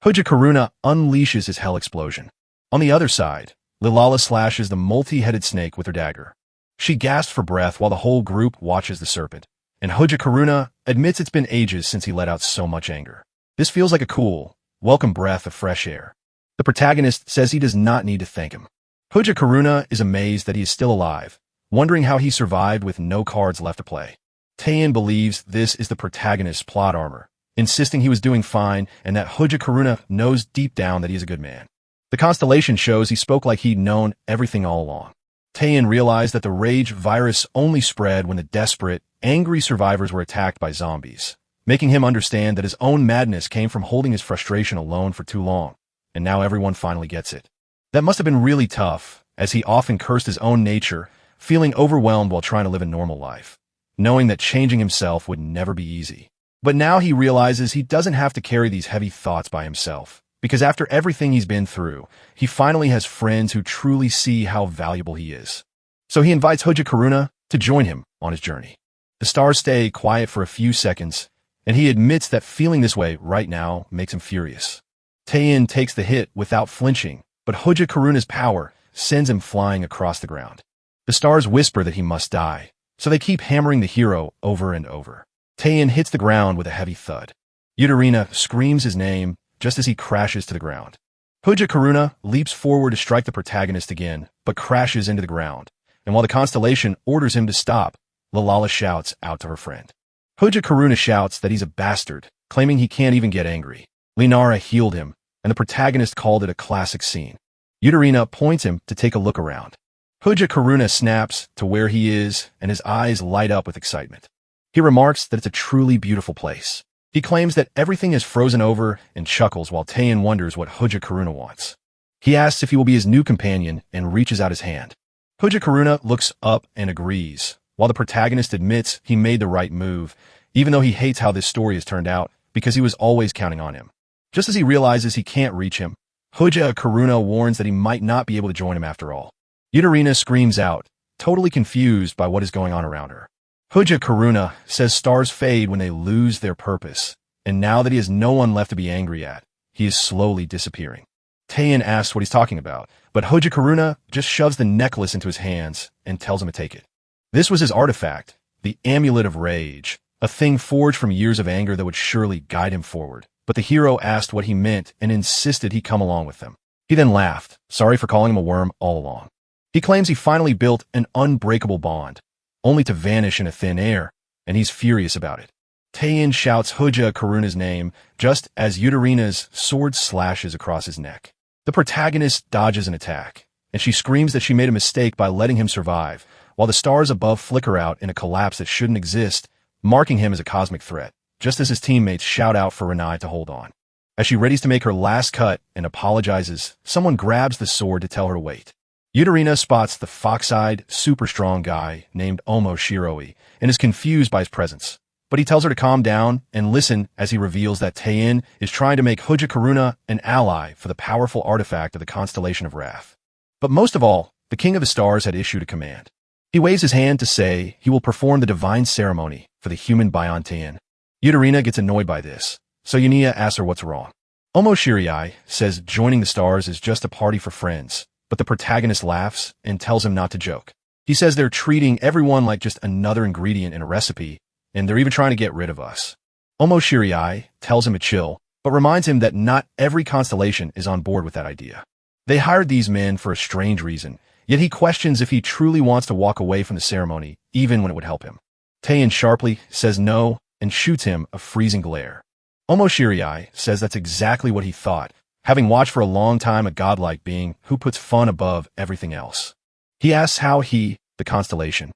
Hoja Karuna unleashes his hell explosion. On the other side, Lilala slashes the multi-headed snake with her dagger. She gasps for breath while the whole group watches the serpent, and Hoja Karuna admits it's been ages since he let out so much anger. This feels like a cool, welcome breath of fresh air. The protagonist says he does not need to thank him. Hoja Karuna is amazed that he is still alive, wondering how he survived with no cards left to play. Taien believes this is the protagonist's plot armor, insisting he was doing fine and that Hoja Karuna knows deep down that he is a good man. The constellation shows he spoke like he'd known everything all along. Taien realized that the rage virus only spread when the desperate, angry survivors were attacked by zombies, making him understand that his own madness came from holding his frustration alone for too long, and now everyone finally gets it. That must have been really tough, as he often cursed his own nature, feeling overwhelmed while trying to live a normal life, knowing that changing himself would never be easy. But now he realizes he doesn't have to carry these heavy thoughts by himself, because after everything he's been through, he finally has friends who truly see how valuable he is. So he invites Hoja Karuna to join him on his journey. The stars stay quiet for a few seconds, and he admits that feeling this way right now makes him furious. Taein takes the hit without flinching, but Hoja Karuna's power sends him flying across the ground. The stars whisper that he must die, so they keep hammering the hero over and over. Taein hits the ground with a heavy thud. Yutarina screams his name just as he crashes to the ground. Hoja Karuna leaps forward to strike the protagonist again, but crashes into the ground, and while the constellation orders him to stop, Lalala shouts out to her friend. Hoja Karuna shouts that he's a bastard, claiming he can't even get angry. Linara healed him, and the protagonist called it a classic scene. Yutarina points him to take a look around. Hoja Karuna snaps to where he is, and his eyes light up with excitement. He remarks that it's a truly beautiful place. He claims that everything is frozen over and chuckles while Taein wonders what Hoja Karuna wants. He asks if he will be his new companion and reaches out his hand. Hoja Karuna looks up and agrees, while the protagonist admits he made the right move, even though he hates how this story has turned out because he was always counting on him. Just as he realizes he can't reach him, Hoja Karuna warns that he might not be able to join him after all. Yutarina screams out, totally confused by what is going on around her. Hoja Karuna says stars fade when they lose their purpose, and now that he has no one left to be angry at, he is slowly disappearing. Taein asks what he's talking about, but Hoja Karuna just shoves the necklace into his hands and tells him to take it. This was his artifact, the Amulet of Rage, a thing forged from years of anger that would surely guide him forward. But the hero asked what he meant and insisted he come along with them. He then laughed, sorry for calling him a worm all along. He claims he finally built an unbreakable bond, only to vanish in a thin air, and he's furious about it. Taein shouts Hoja Karuna's name just as Yutarina's sword slashes across his neck. The protagonist dodges an attack, and she screams that she made a mistake by letting him survive, while the stars above flicker out in a collapse that shouldn't exist, marking him as a cosmic threat, just as his teammates shout out for Renai to hold on. As she readies to make her last cut and apologizes, someone grabs the sword to tell her to wait. Yutarina spots the fox-eyed, super-strong guy named Omo Shiroi and is confused by his presence. But he tells her to calm down and listen as he reveals that Taein is trying to make Hoja Karuna an ally for the powerful artifact of the Constellation of Wrath. But most of all, the King of the Stars had issued a command. He waves his hand to say he will perform the divine ceremony for the human Bion Taein. Yutarina gets annoyed by this, so Yunia asks her what's wrong. Omo Shiroi says joining the stars is just a party for friends, but the protagonist laughs and tells him not to joke. He says they're treating everyone like just another ingredient in a recipe, and they're even trying to get rid of us. Omo Shiroi tells him to chill, but reminds him that not every constellation is on board with that idea. They hired these men for a strange reason, yet he questions if he truly wants to walk away from the ceremony, even when it would help him. Taein sharply says no and shoots him a freezing glare. Omo Shiroi says that's exactly what he thought, having watched for a long time a godlike being who puts fun above everything else. He asks how he, the constellation,